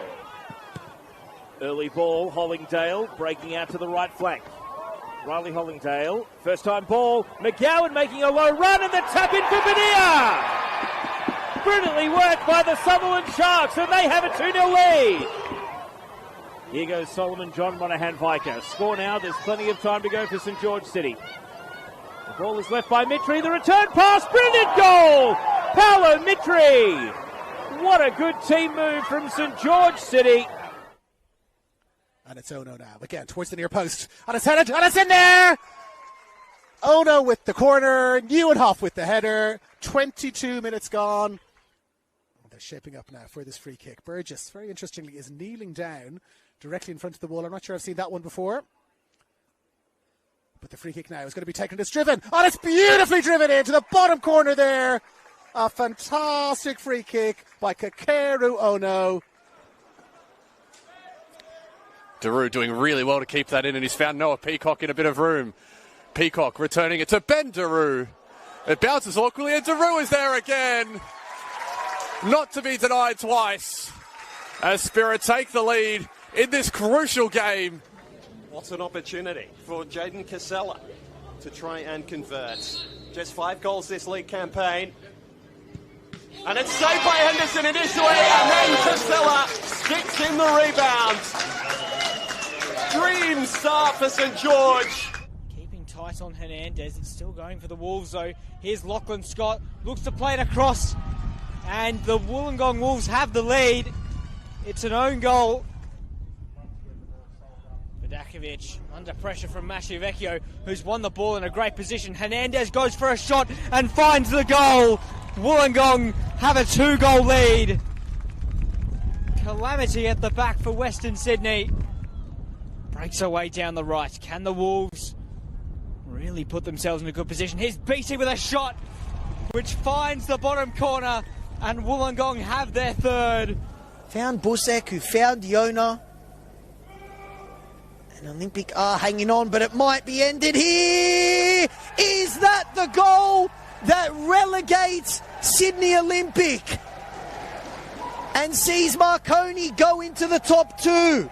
Early ball, Hollingdale breaking out to the right flank. Riley Hollingdale, first time ball. McGowan making a low run and the tap in for Bonilla. Brilliantly worked by the Sutherland Sharks and they have a 2-0 lead. Here goes Solomon John Monahan-Viker. Score now, there's plenty of time to go for St George City. The ball is left by Mitri. The return pass. Brilliant goal. Paolo Mitri. What a good team move from St George City. And it's Ono now. Again, towards the near post. And it's headed. And it's in there. Ono with the corner. Nieuwenhof with the header. 22 minutes gone. They're shaping up now for this free kick. Burgess, very interestingly, is kneeling down directly in front of the wall. I'm not sure I've seen that one before. But the free kick now is going to be taken. It's driven. Oh, it's beautifully driven into the bottom corner there. A fantastic free kick by Kakeru Ono. Daru doing really well to keep that in, and he's found Noah Peacock in a bit of room. Peacock returning it to Ben Daru. It bounces awkwardly, and Daru is there again. Not to be denied twice. As Spirit take the lead in this crucial game. What an opportunity for Jaden Casella to try and convert. Just 5 goals this league campaign. And it's saved by Henderson initially, and then Casella sticks in the rebound. Dream start for St George. Keeping tight on Hernandez. It's still going for the Wolves though. Here's Lachlan Scott. Looks to play it across. And the Wollongong Wolves have the lead. It's an own goal. Vidakovic under pressure from Mashivecchio, who's won the ball in a great position. Hernandez goes for a shot and finds the goal. Wollongong have a 2-goal lead. Calamity at the back for Western Sydney. Breaks away down the right. Can the Wolves really put themselves in a good position? Here's Beatty with a shot. which finds the bottom corner, and Wollongong have their third. Found Busek, who found Yona. And Olympic are hanging on, but it might be ended here. Is that the goal that relegates Sydney Olympic and sees Marconi go into the top two?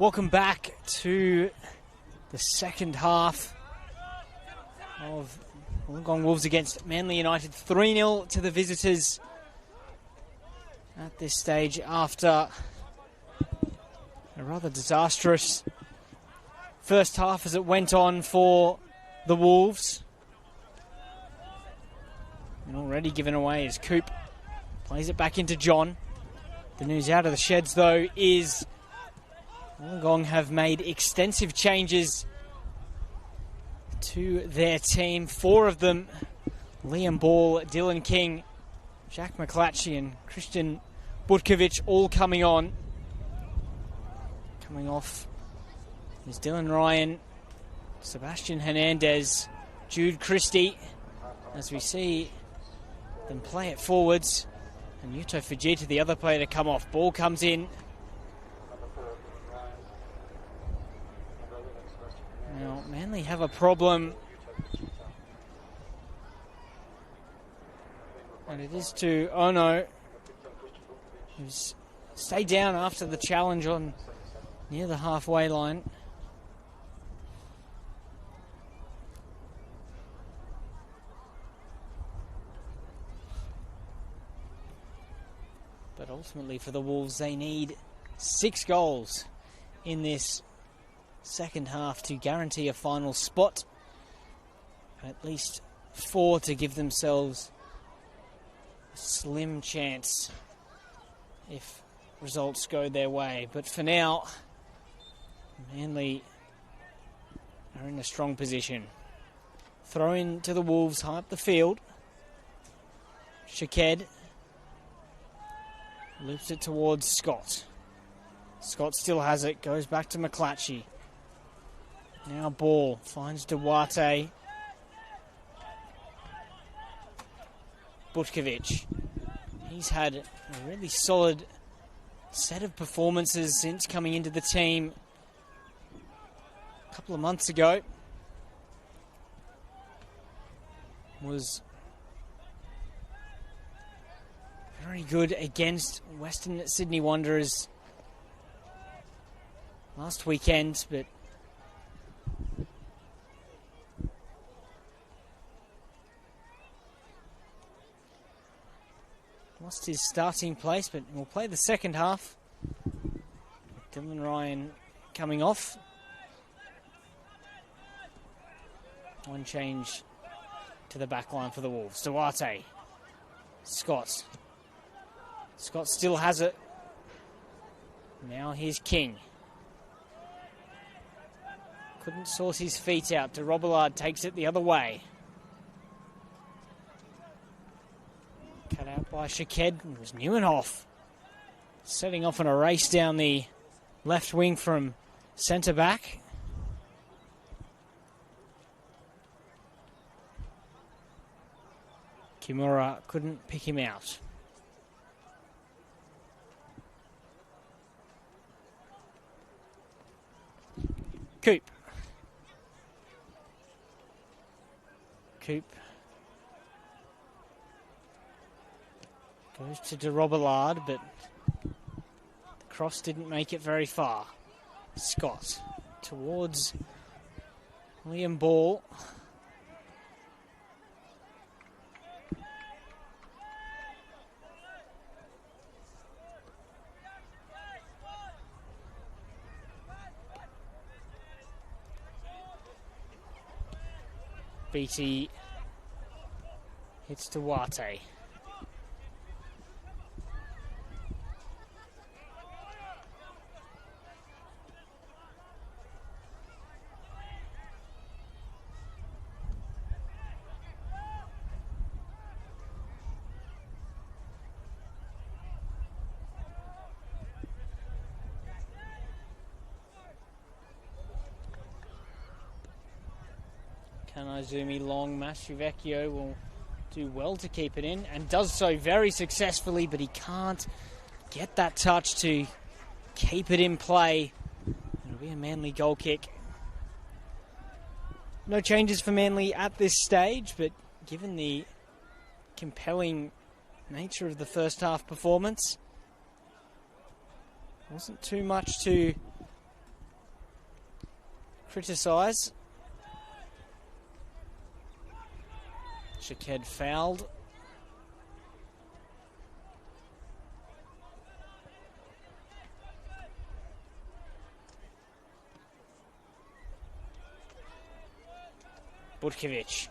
Welcome back to the second half of Wollongong Wolves against Manly United. 3-0 to the visitors at this stage after a rather disastrous first half as it went on for the Wolves. And already given away as Coop plays it back into John. The news out of the sheds, though, is Wollongong have made extensive changes to their team. 4 of them, Liam Ball, Dylan King, Jack McClatchy and Christian Butkovic, all coming on. Coming off is Dylan Ryan, Sebastian Hernandez, Jude Christie, as we see them play it forwards. And Yuto Fujita, the other player to come off. Ball comes in. Now, Manly have a problem. And it is to Ono, who's stayed down after the challenge on near the halfway line. But ultimately for the Wolves, they need 6 goals in this second half to guarantee a final spot. At least 4 to give themselves a slim chance if results go their way. But for now, Manly are in a strong position. Throw in to the Wolves, high up the field. Shaked loops it towards Scott. Scott still has it, goes back to McClatchy. Now Ball finds Duarte. Butkovic. He's had a really solid set of performances since coming into the team a couple of months ago. Was very good against Western Sydney Wanderers last weekend, but lost his starting place, but we'll play the second half. Dylan Ryan coming off. One change to the back line for the Wolves. Duarte. Scott. Scott still has it. Now here's King. Couldn't source his feet out. De Robillard takes it the other way. Cut out by Shaked. It was Neuenhoff setting off on a race down the left wing from centre back. Kimura couldn't pick him out. Coop. Coop goes to De Robillard, but the cross didn't make it very far. Scott towards Liam Ball. Beatty hits Duarte. Kanazumi long. Mastrivecchio will do well to keep it in and does so very successfully, but he can't get that touch to keep it in play. It'll be a Manly goal kick. No changes for Manly at this stage, but given the compelling nature of the first half performance, wasn't too much to criticise. Shaked fouled. Butkovic.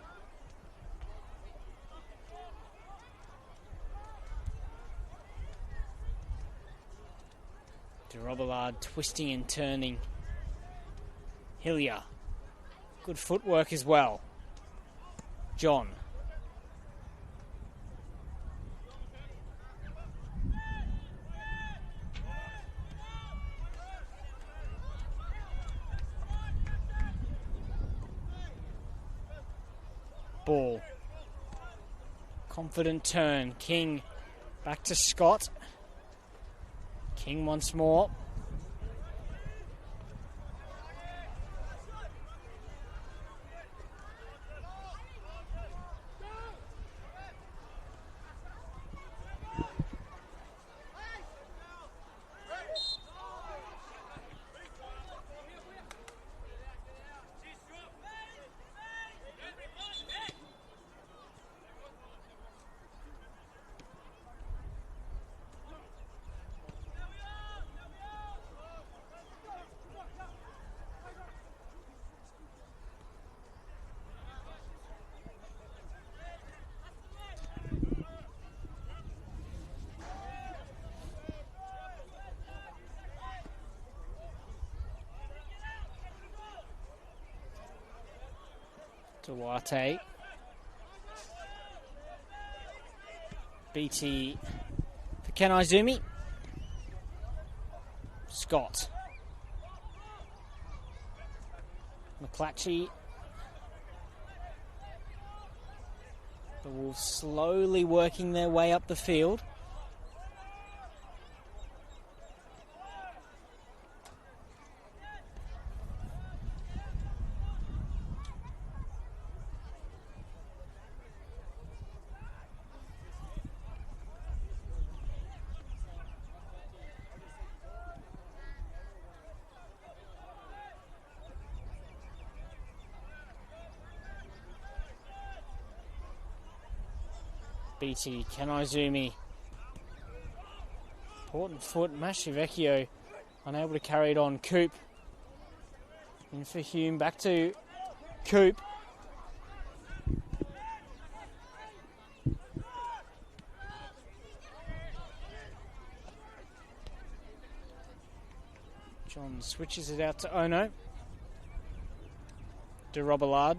De Robillard twisting and turning. Hillier. Good footwork as well. John. Ball. Confident turn. King back to Scott. King once more. Duarte. BT for Ken Izumi. Scott. McClatchy. The Wolves slowly working their way up the field. BT, Ken Izumi. Important foot, Mashivecchio unable to carry it on. Coop. In for Hume, back to Coop. John switches it out to Ono. De Robillard.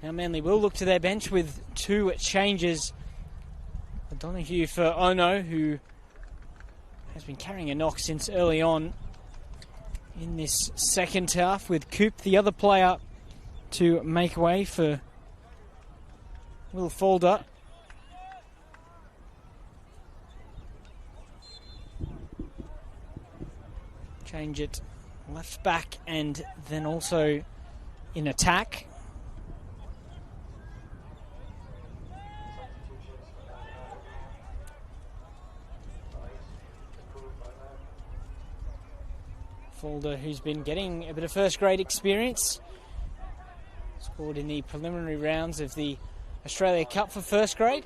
Now Manly will look to their bench with two changes. Donahue for Ono, who has been carrying a knock since early on in this second half, with Coop, the other player, to make way for Will Falder. Change it left back and then also in attack. Falder, who's been getting a bit of first grade experience, scored in the preliminary rounds of the Australia Cup for first grade.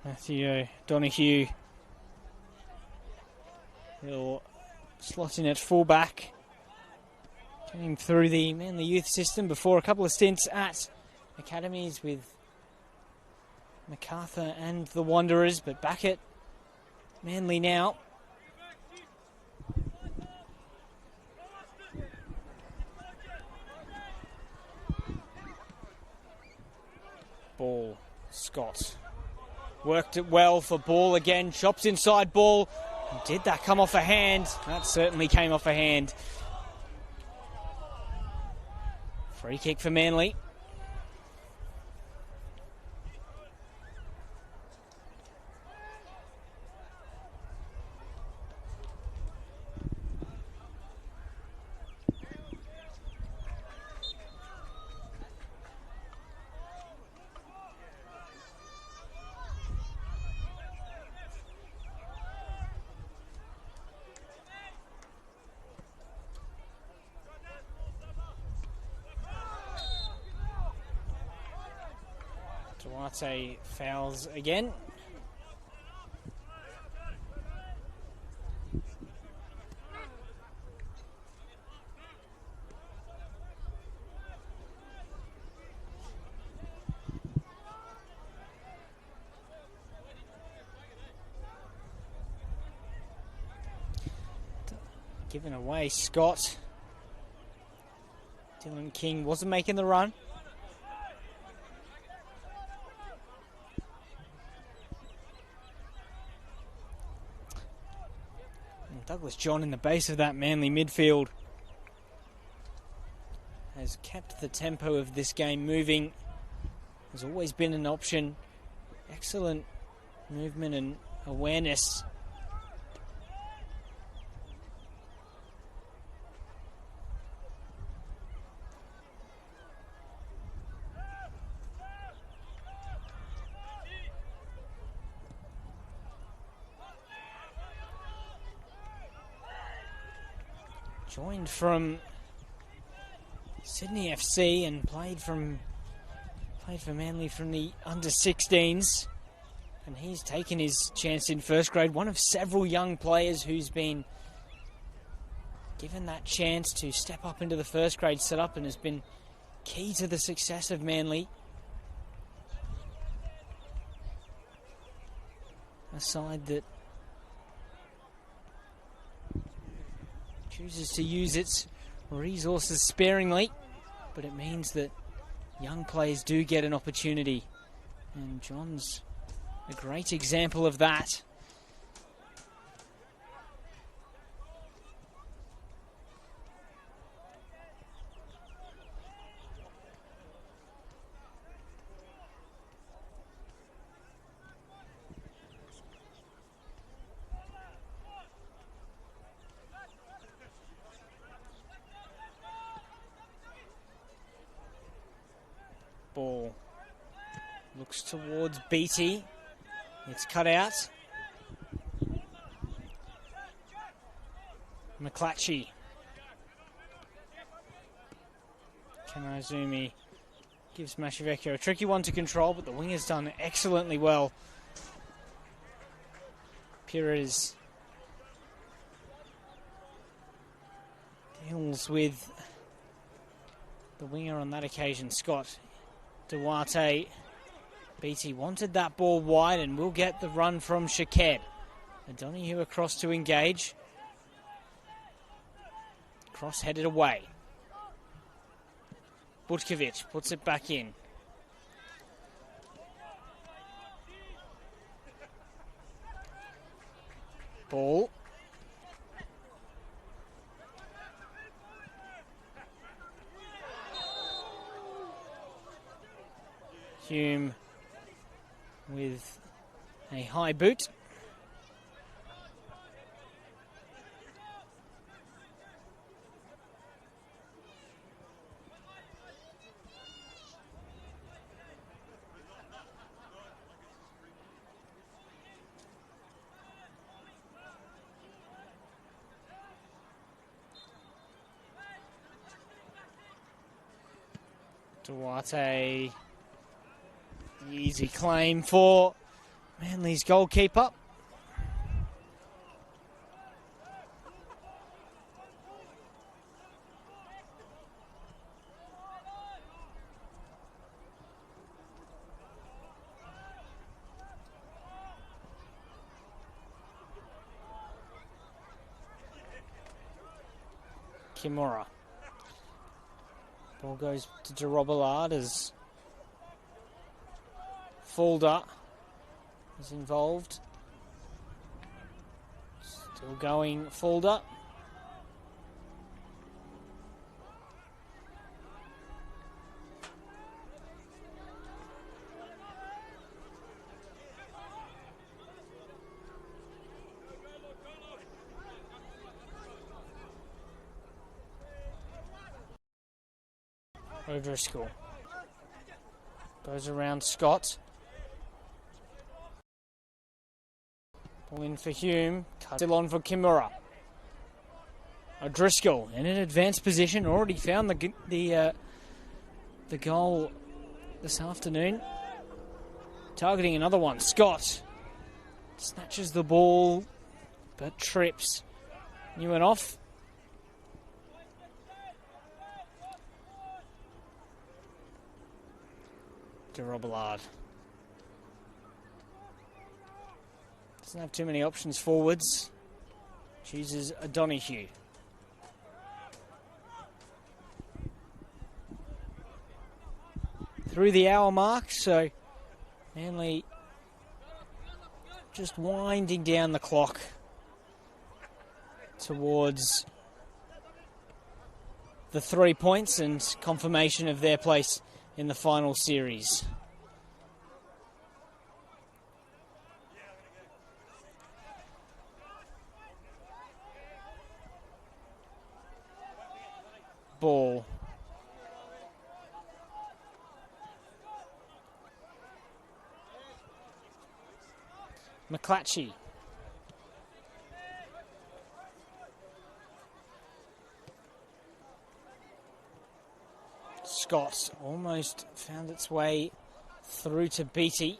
Matthew Donahue will slot in at fullback. Came through the Manly youth system before a couple of stints at academies with MacArthur and the Wanderers, but back at Manly now. Ball, Scott. Worked it well for Ball again, chops inside Ball. Did that come off a hand? That certainly came off a hand. Free kick for Manly. Duarte fouls again. Given away, Scott. Dylan King wasn't making the run. And Douglas John in the base of that Manly midfield has kept the tempo of this game moving. Has always been an option. Excellent movement and awareness. Joined from Sydney FC and played for Manly from the under-16s, and he's taken his chance in first grade. One of several young players who's been given that chance to step up into the first grade setup and has been key to the success of Manly. A side that chooses to use its resources sparingly, but it means that young players do get an opportunity, and John's a great example of that. Ball looks towards Beattie. It's cut out. McClatchy. Kamazumi gives Mashivecchio a tricky one to control, but the winger's done excellently well. Pires deals with the winger on that occasion, Scott. Duarte. Beattie wanted that ball wide and will get the run from Shaked. Donahue across to engage. Cross headed away. Butkovic puts it back in. Ball. Hume with a high boot. Duarte. Easy claim for Manly's goalkeeper. Kimura. Ball goes to Robillard as Fulder is involved. Still going, Fulder. O'Driscoll goes around Scott. Ball in for Hume. Still on for Kimura. O'Driscoll in an advanced position. Already found the goal this afternoon. targeting another one. Scott snatches the ball, but trips. New and off. To Robillard. Doesn't have too many options forwards. Chooses a Donahue. Through the hour mark, so Manly just winding down the clock towards the 3 points and confirmation of their place in the final series. Ball. McClatchy. Scott almost found its way through to Beattie.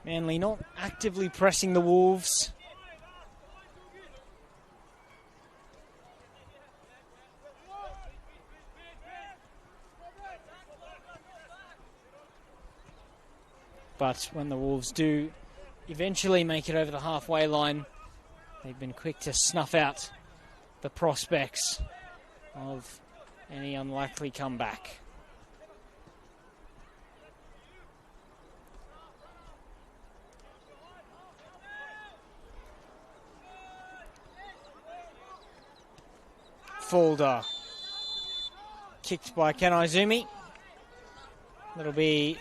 Manly not actively pressing the Wolves. But when the Wolves do eventually make it over the halfway line, they've been quick to snuff out the prospects of any unlikely comeback. Fulder. Kicked by Kanaizumi. That'll be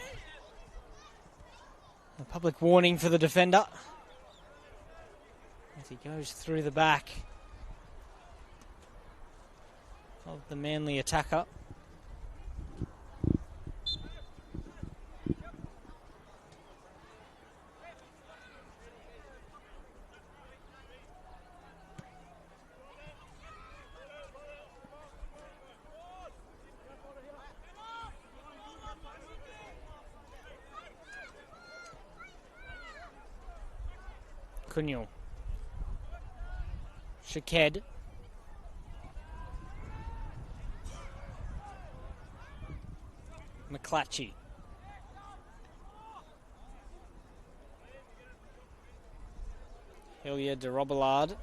a public warning for the defender as he goes through the back of the Manly attacker. Kunyul. Shaked. McClatchy. Hilliard to Robillard.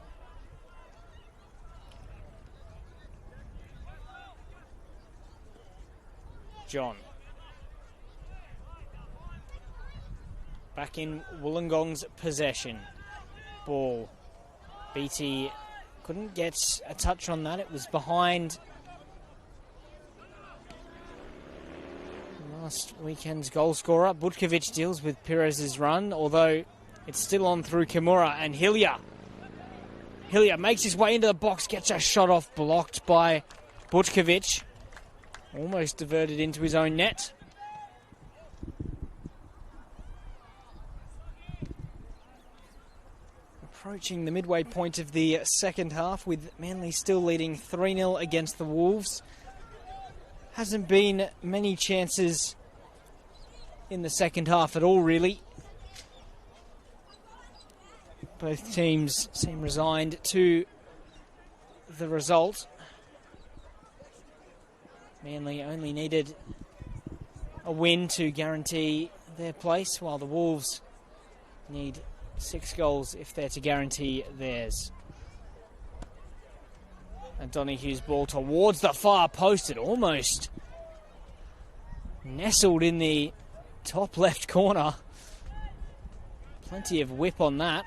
John. Back in Wollongong's possession. Ball. Beattie couldn't get a touch on that. It was behind last weekend's goal scorer. Butkovic deals with Perez's run, although it's still on through Kimura and Hillier. Hillier makes his way into the box, gets a shot off, blocked by Butkovic. Almost diverted into his own net. Approaching the midway point of the second half with Manly still leading 3-0 against the Wolves. Hasn't been many chances in the second half at all, really. Both teams seem resigned to the result. Manly only needed a win to guarantee their place, while the Wolves need 6 goals if they're to guarantee theirs. And Donohue's ball towards the far post. It almost nestled in the top left corner. Plenty of whip on that.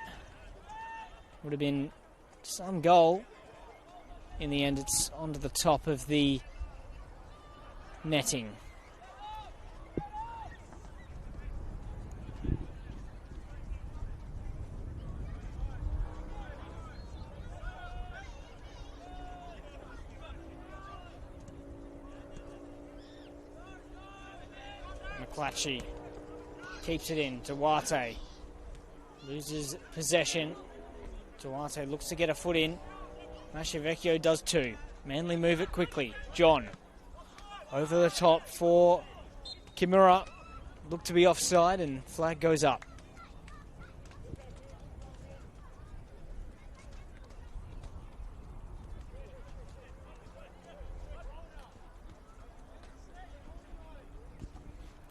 Would have been some goal. In the end, it's onto the top of the netting. McClatchy keeps it in. Duarte loses possession. Duarte looks to get a foot in. Mashavecchio does too. Manly move it quickly. John over the top for Kimura. Look to be offside and flag goes up.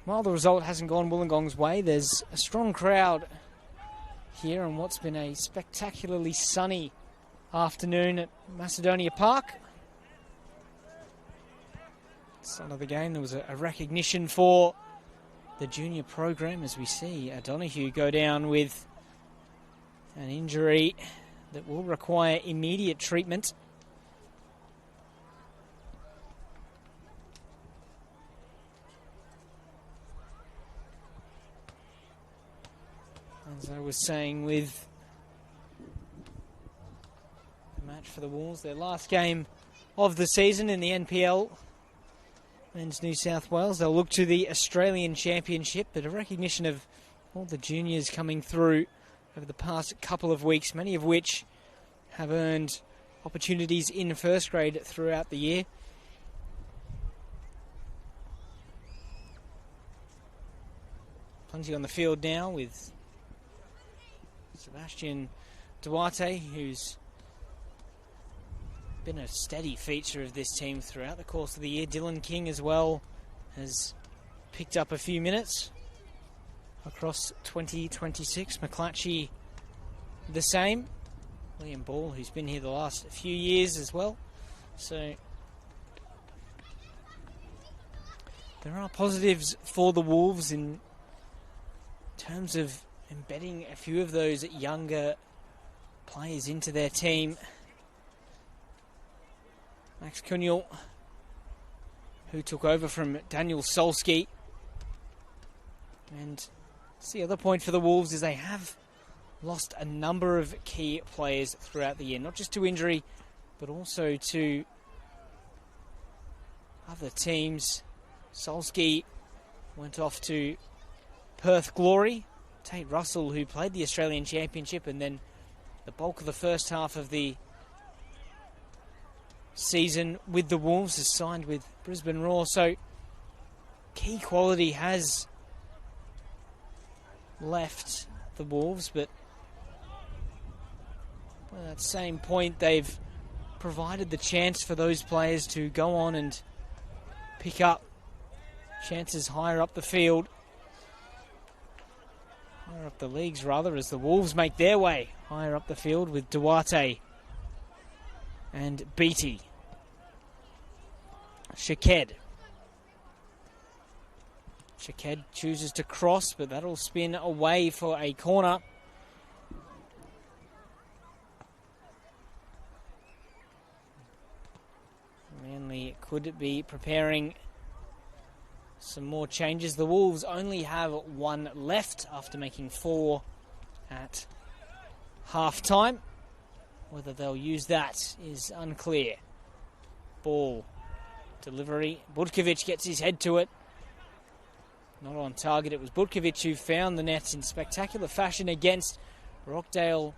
While the result hasn't gone Wollongong's way, there's a strong crowd here on what's been a spectacularly sunny afternoon at Macedonia Park. Start of the game, there was a recognition for the junior program as we see O'Donoghue go down with an injury that will require immediate treatment. As I was saying, with the match for the Wolves, their last game of the season in the NPL, Men's New South Wales, they'll look to the Australian Championship, but a recognition of all the juniors coming through over the past couple of weeks, many of which have earned opportunities in first grade throughout the year. Plenty on the field now with Sebastian Duarte, who's been a steady feature of this team throughout the course of the year. Dylan King as well has picked up a few minutes across 2026. McClatchy the same. Liam Ball, who's been here the last few years as well. So there are positives for the Wolves in terms of embedding a few of those younger players into their team. Max Kunyel, who took over from Daniel Solski. And the other point for the Wolves is they have lost a number of key players throughout the year, not just to injury, but also to other teams. Solski went off to Perth Glory. Tate Russell, who played the Australian Championship and then the bulk of the first half of the season with the Wolves, has signed with Brisbane Roar. So key quality has left the Wolves, but at that same point they've provided the chance for those players to go on and pick up chances higher up the field. Higher up the leagues, rather, as the Wolves make their way higher up the field with Duarte and Beattie. Shaked chooses to cross, but that'll spin away for a corner. Manly could be preparing some more changes. The Wolves only have one left after making 4 at half-time. Whether they'll use that is unclear. Ball delivery. Butkovic gets his head to it. Not on target. It was Butkovic who found the net in spectacular fashion against Rockdale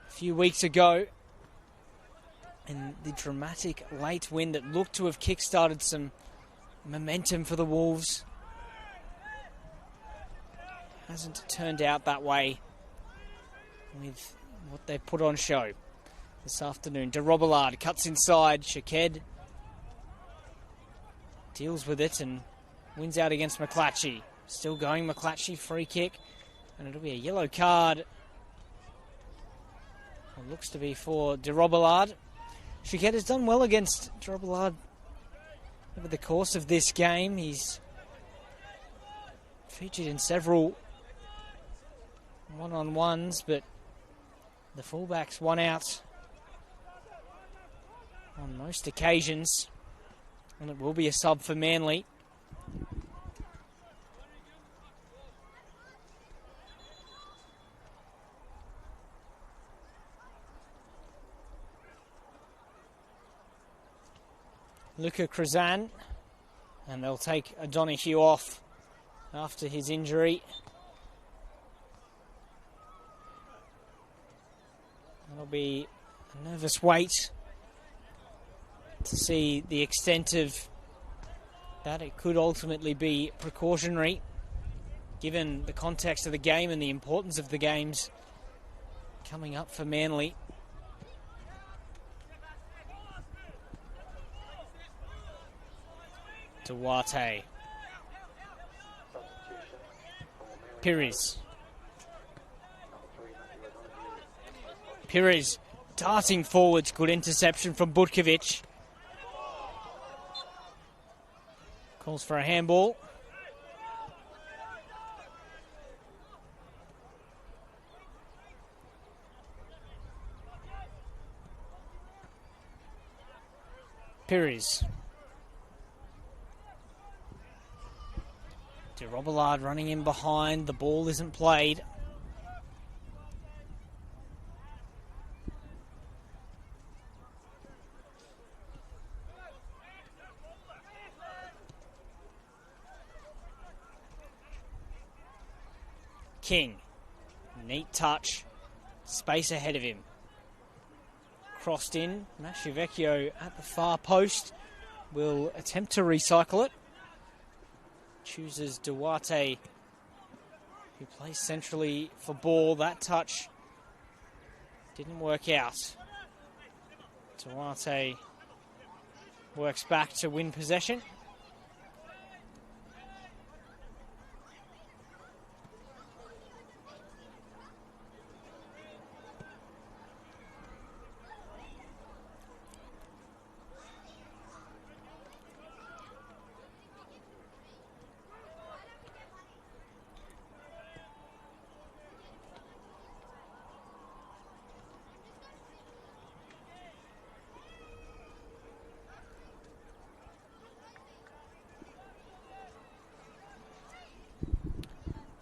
a few weeks ago. And the dramatic late win that looked to have kick-started some momentum for the Wolves hasn't turned out that way with what they put on show this afternoon. De Robillard cuts inside. Shaked deals with it and wins out against McClatchy. Still going, McClatchy, free kick, and it'll be a yellow card. It looks to be for De Robillard. Shaked has done well against De Robillard over the course of this game. He's featured in several one-on-ones, but the fullback's won out on most occasions, and it will be a sub for Manly. Luca Krazan, and they'll take O'Donoghue off after his injury. That'll be a nervous wait to see the extent of that. It could ultimately be precautionary, given the context of the game and the importance of the games coming up for Manly. Duarte. Pires. Pires darting forwards. Good interception from Butkovic. Calls for a handball. Pires. De Robillard running in behind. The ball isn't played. King. Neat touch. Space ahead of him. Crossed in. Mascivecchio at the far post will attempt to recycle it. Chooses Duarte, who plays centrally for ball. That touch didn't work out. Duarte works back to win possession.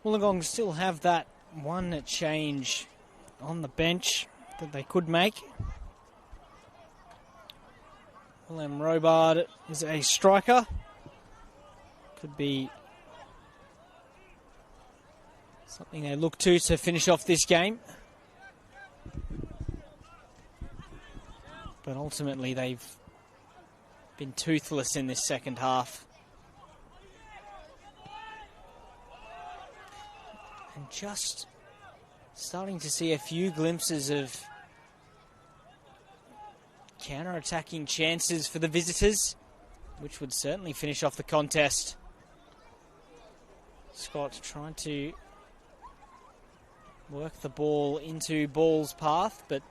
Wollongong still have that one change on the bench that they could make. William Robard is a striker. Could be something they look to finish off this game. But ultimately they've been toothless in this second half. And just starting to see a few glimpses of counter-attacking chances for the visitors, which would certainly finish off the contest. Scott trying to work the ball into Ball's path, but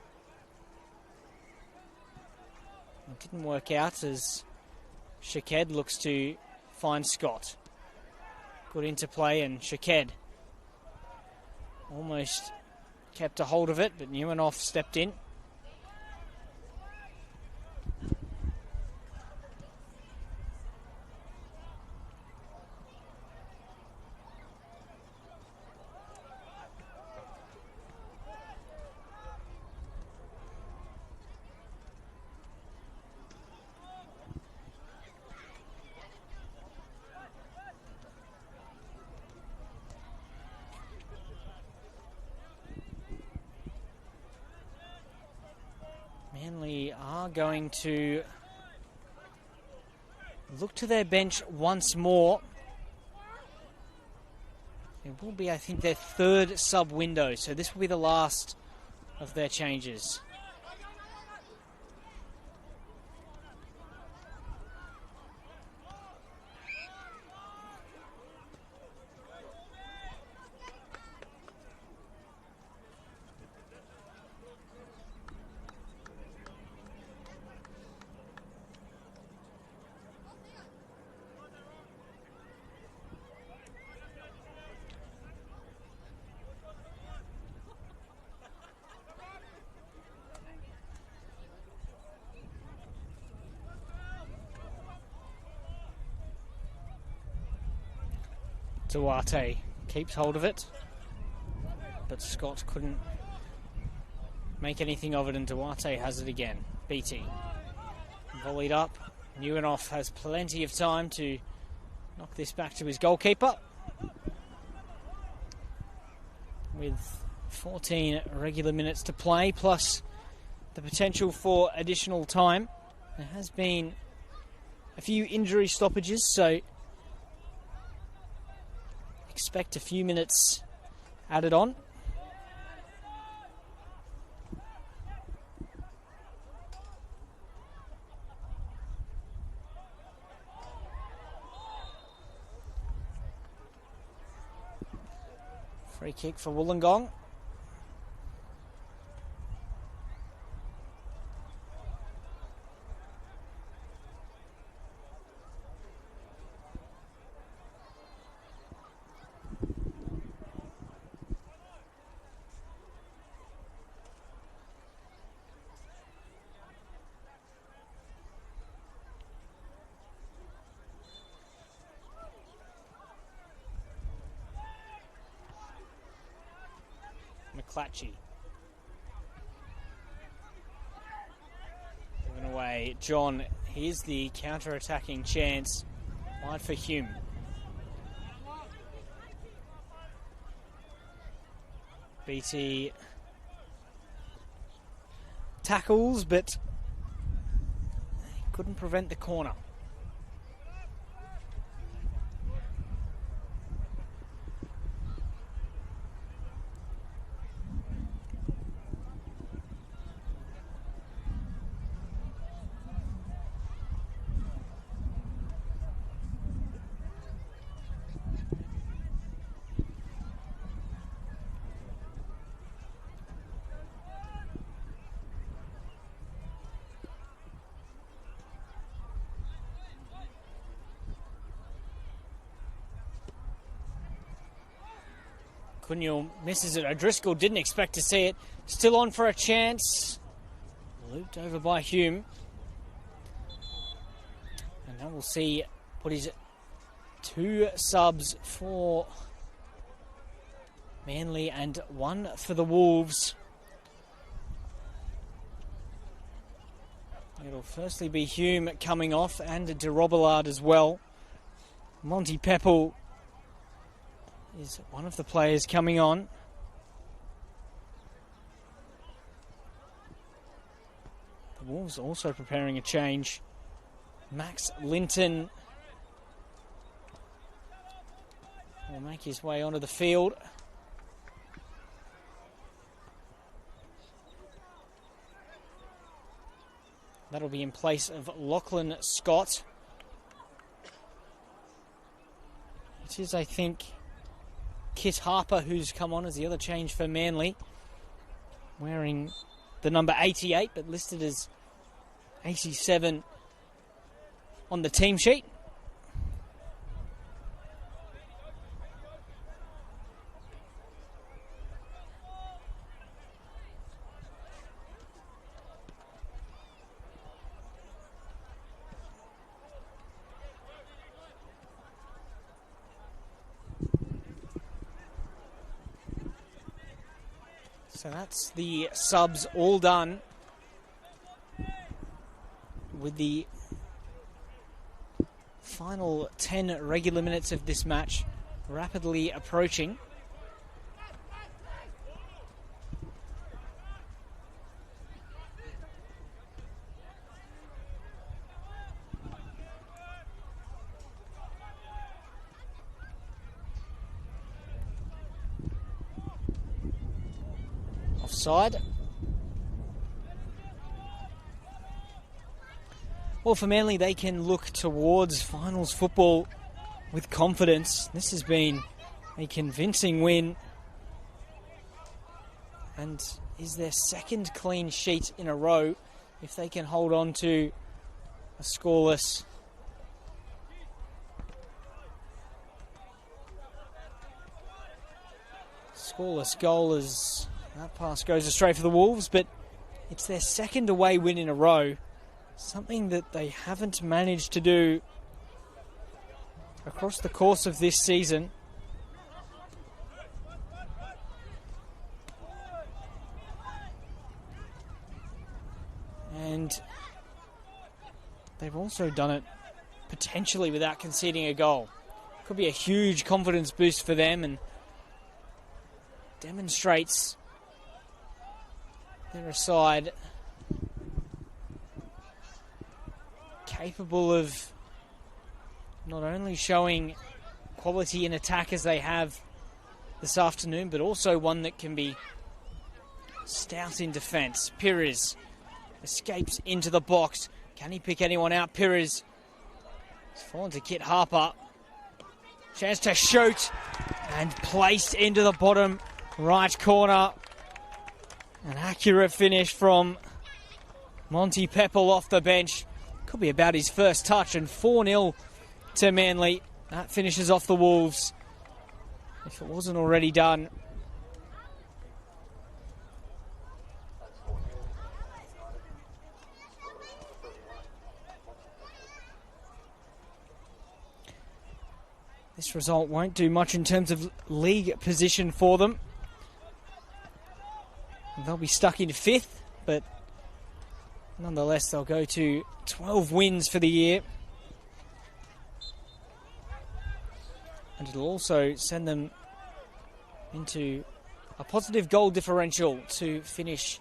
it didn't work out as Shaked looks to find Scott. Good interplay, and Shaked almost kept a hold of it, but Neumanhoff stepped in. Manly are going to look to their bench once more. It will be, I think, their third sub window, so this will be the last of their changes. Duarte keeps hold of it, but Scott couldn't make anything of it, and Duarte has it again. BT volleyed up. Neuenhoff has plenty of time to knock this back to his goalkeeper. With 14 regular minutes to play, plus the potential for additional time. There has been a few injury stoppages, so expect a few minutes added on. Free kick for Wollongong. McClatchy. Given away. John, here's the counter-attacking chance. Wide for Hume. BT tackles, but couldn't prevent the corner. Cunhill misses it. O'Driscoll didn't expect to see it. Still on for a chance. Looped over by Hume. And now we'll see what is 2 subs for Manly and 1 for the Wolves. It'll firstly be Hume coming off and de Robillard as well. Monty Peppel is one of the players coming on. The Wolves also preparing a change. Max Linton will make his way onto the field. That'll be in place of Lachlan Scott. It is, I think, Kit Harper who's come on as the other change for Manly. Wearing the number 88, but listed as 87 on the team sheet. So that's the subs all done, with the final 10 regular minutes of this match rapidly approaching. Offside. Well, for Manly, they can look towards finals football with confidence. This has been a convincing win and is their second clean sheet in a row. If they can hold on to a scoreless goal, as that pass goes astray for the Wolves, but it's their second away win in a row. Something that they haven't managed to do across the course of this season. also done it potentially without conceding a goal. Could be a huge confidence boost for them and demonstrates they're a side capable of not only showing quality in attack as they have this afternoon, but also one that can be stout in defence. Pires escapes into the box. Can he pick anyone out? Pires has fallen to Kit Harper. Chance to shoot and placed into the bottom right corner. An accurate finish from Monty Peppel off the bench. Could be about his first touch, and 4-0 to Manly. That finishes off the Wolves, if it wasn't already done. This result won't do much in terms of league position for them. They'll be stuck in 5th, but nonetheless they'll go to 12 wins for the year. And it'll also send them into a positive goal differential to finish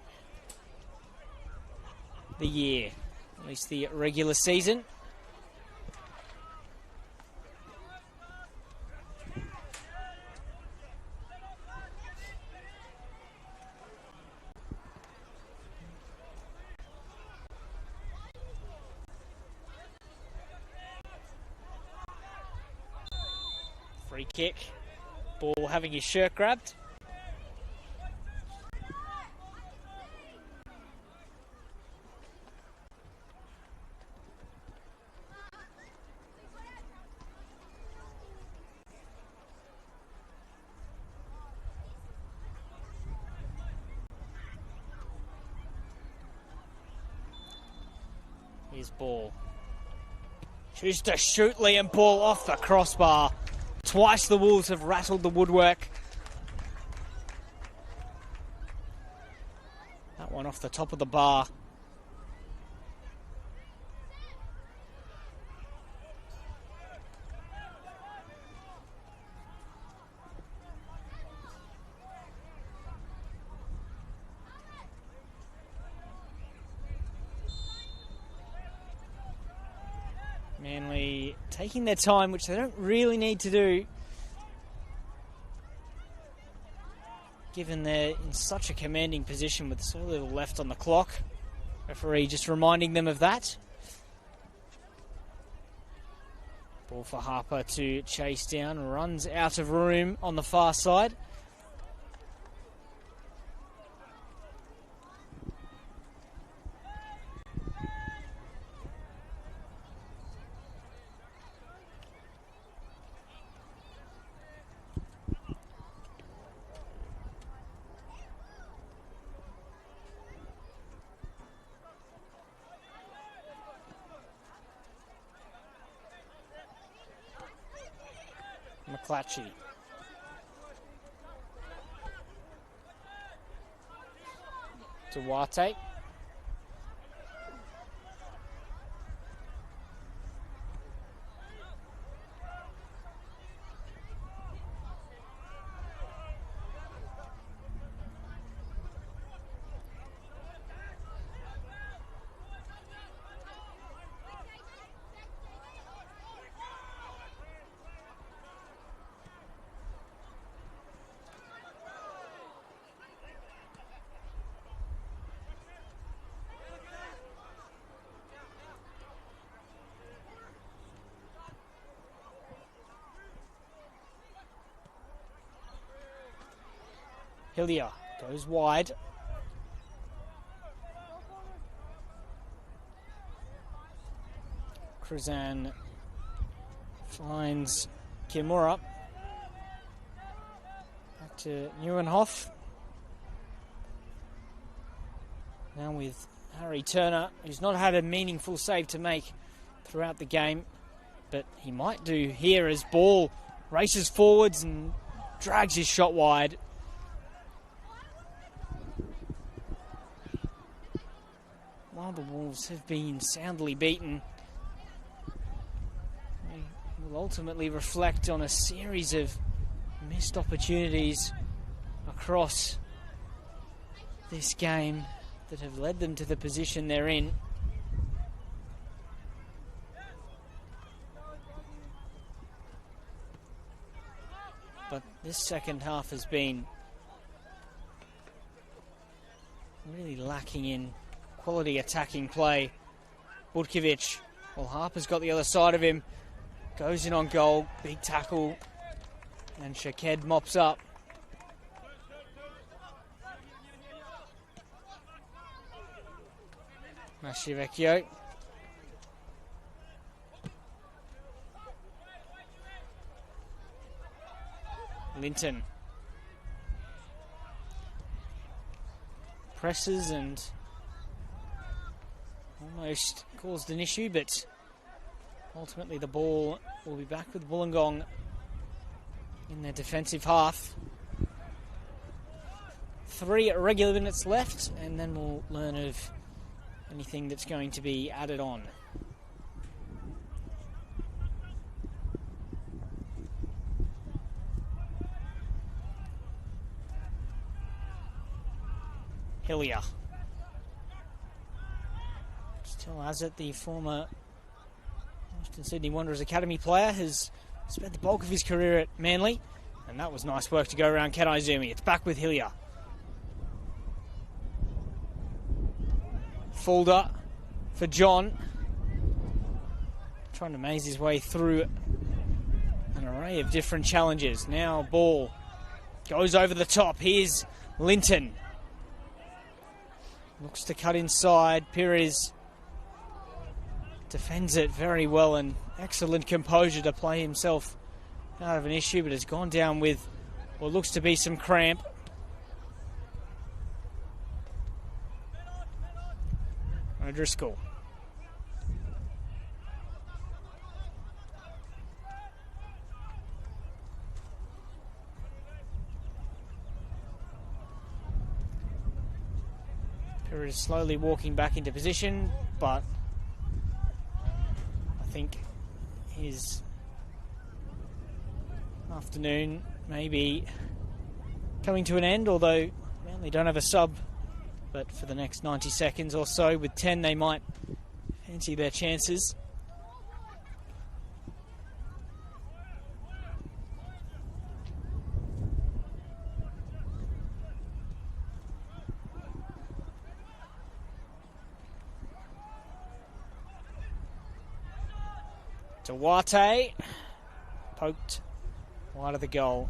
the year, at least the regular season. Free kick. Ball having his shirt grabbed. Here's ball. Choose to shoot Liam Ball off the crossbar. Twice the Wolves have rattled the woodwork. That one off the top of the bar. Manly taking their time, which they don't really need to do, given they're in such a commanding position with so little left on the clock. Referee just reminding them of that. Ball for Harper to chase down, runs out of room on the far side. McClatchy. Duarte. Hillier goes wide. Kruzan finds Kimura. Back to Neuenhoff. Now with Harry Turner, who's not had a meaningful save to make throughout the game, but he might do here as Ball races forwards and drags his shot wide. While the Wolves have been soundly beaten will ultimately reflect on a series of missed opportunities across this game that have led them to the position they're in. But this second half has been really lacking in quality attacking play. Butkovic, well, Harper's got the other side of him, goes in on goal, big tackle, and Shaked mops up. Mascivecchio. Linton. Presses and almost caused an issue, but ultimately the ball will be back with Wollongong in their defensive half. 3 regular minutes left, and then we'll learn of anything that's going to be added on. Hillier. Still has it, the former Western Sydney Wanderers Academy player, has spent the bulk of his career at Manly, and that was nice work to go around Ken Izumi. It's back with Hillier. Fulder for John. Trying to maze his way through an array of different challenges. Now ball goes over the top. Here's Linton. Looks to cut inside. Pires defends it very well, and excellent composure to play himself out of an issue, but has gone down with what looks to be some cramp. O'Driscoll. Pires slowly walking back into position, but I think his afternoon may be coming to an end, although Manly don't have a sub. But for the next 90 seconds or so, with 10 they might fancy their chances. Duarte poked wide of the goal.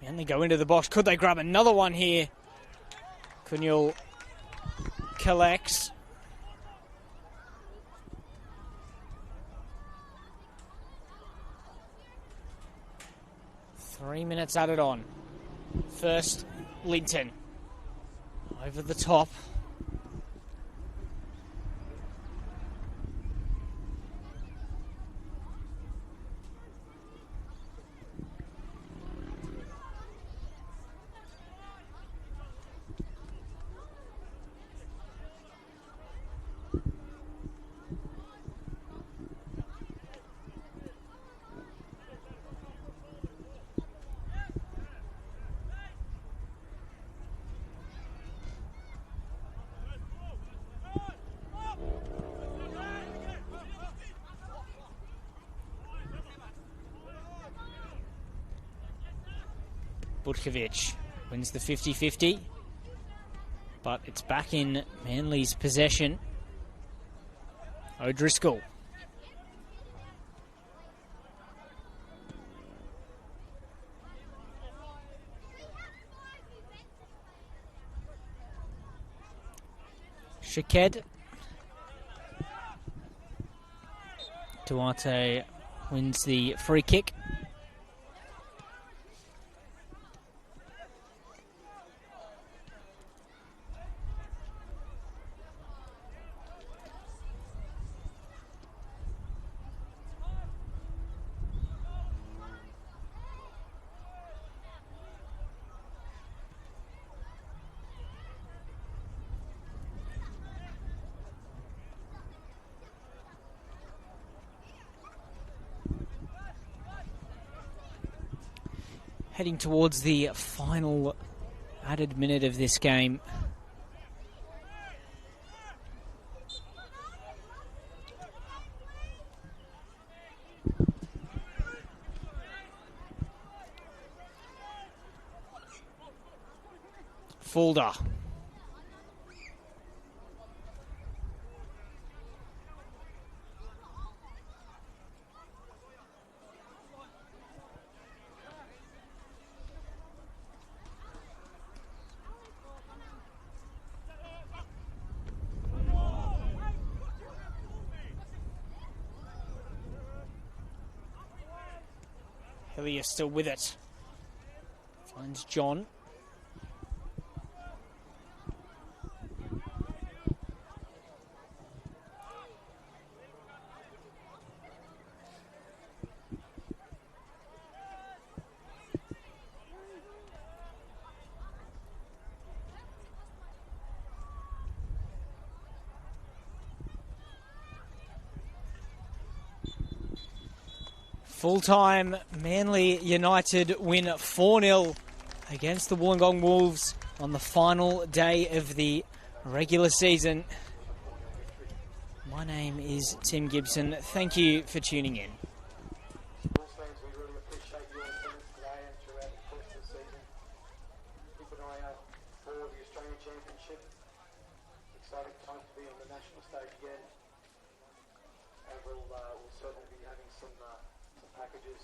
And they go into the box. Could they grab another one here? Kunyul collects. Three minutes added on. First, Linton. Over the top. Butkovic wins the 50-50, but it's back in Manly's possession. O'Driscoll. Shaked. Duarte wins the free kick. Heading towards the final added minute of this game. Fulda. Hillier still with it. Finds John. Full-time Manly United win 4-0 against the Wollongong Wolves on the final day of the regular season. My name is Tim Gibson. Thank you for tuning in. Wolves fans, we really appreciate your attendance today and throughout the course of the season. Keep an eye out for the Australian Championship. Exciting time to be on the national stage again. And we'll certainly be having some packages,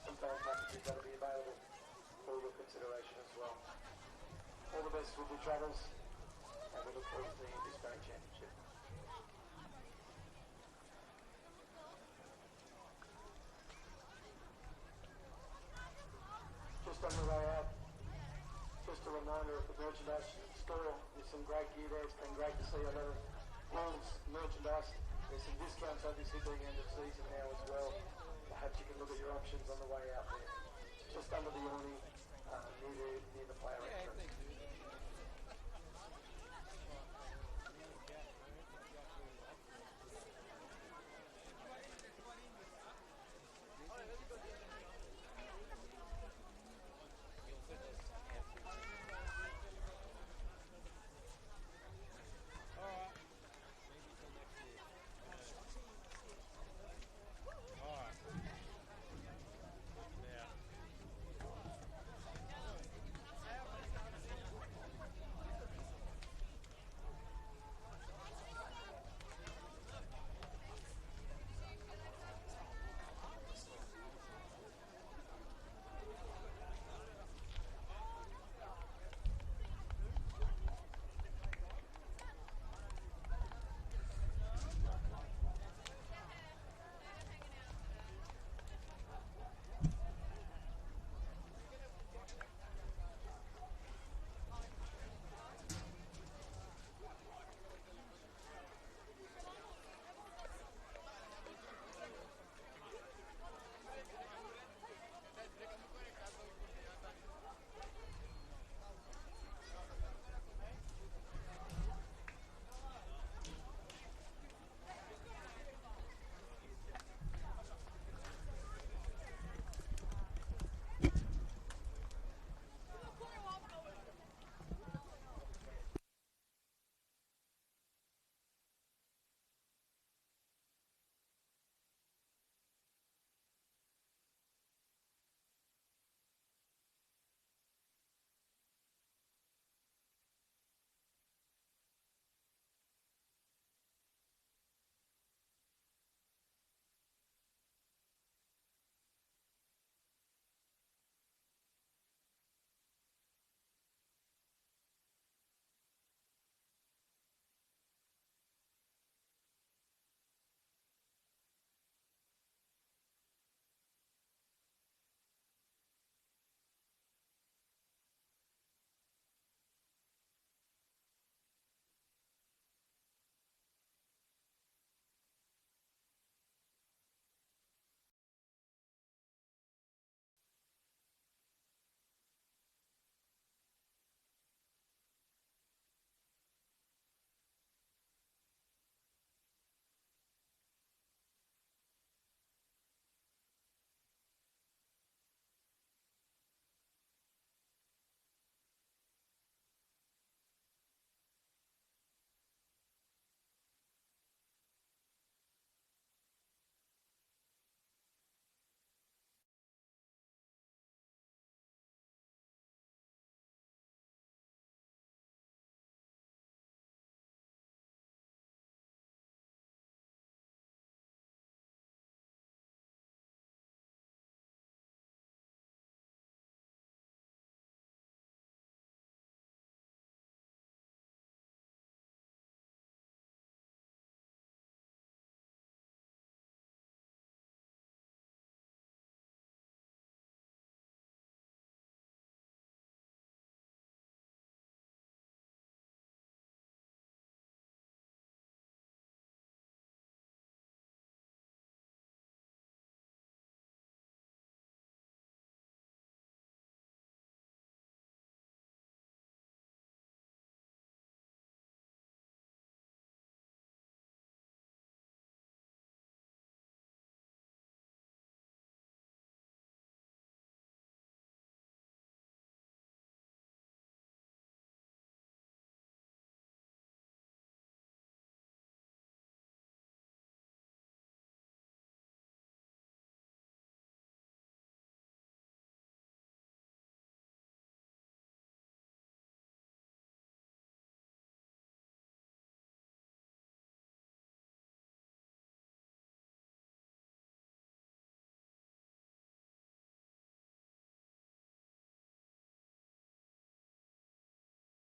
some fan packages that will be available for your consideration as well. All the best with your travels, and we look forward to seeing you this great championship. Just on your way out, just a reminder of the merchandise store. There's some great gear there. It's been great to see a lot of Wolves merchandise. There's some discounts obviously being end of season now as well. Perhaps you can look at your options on the way out there. Just under the awning, near the player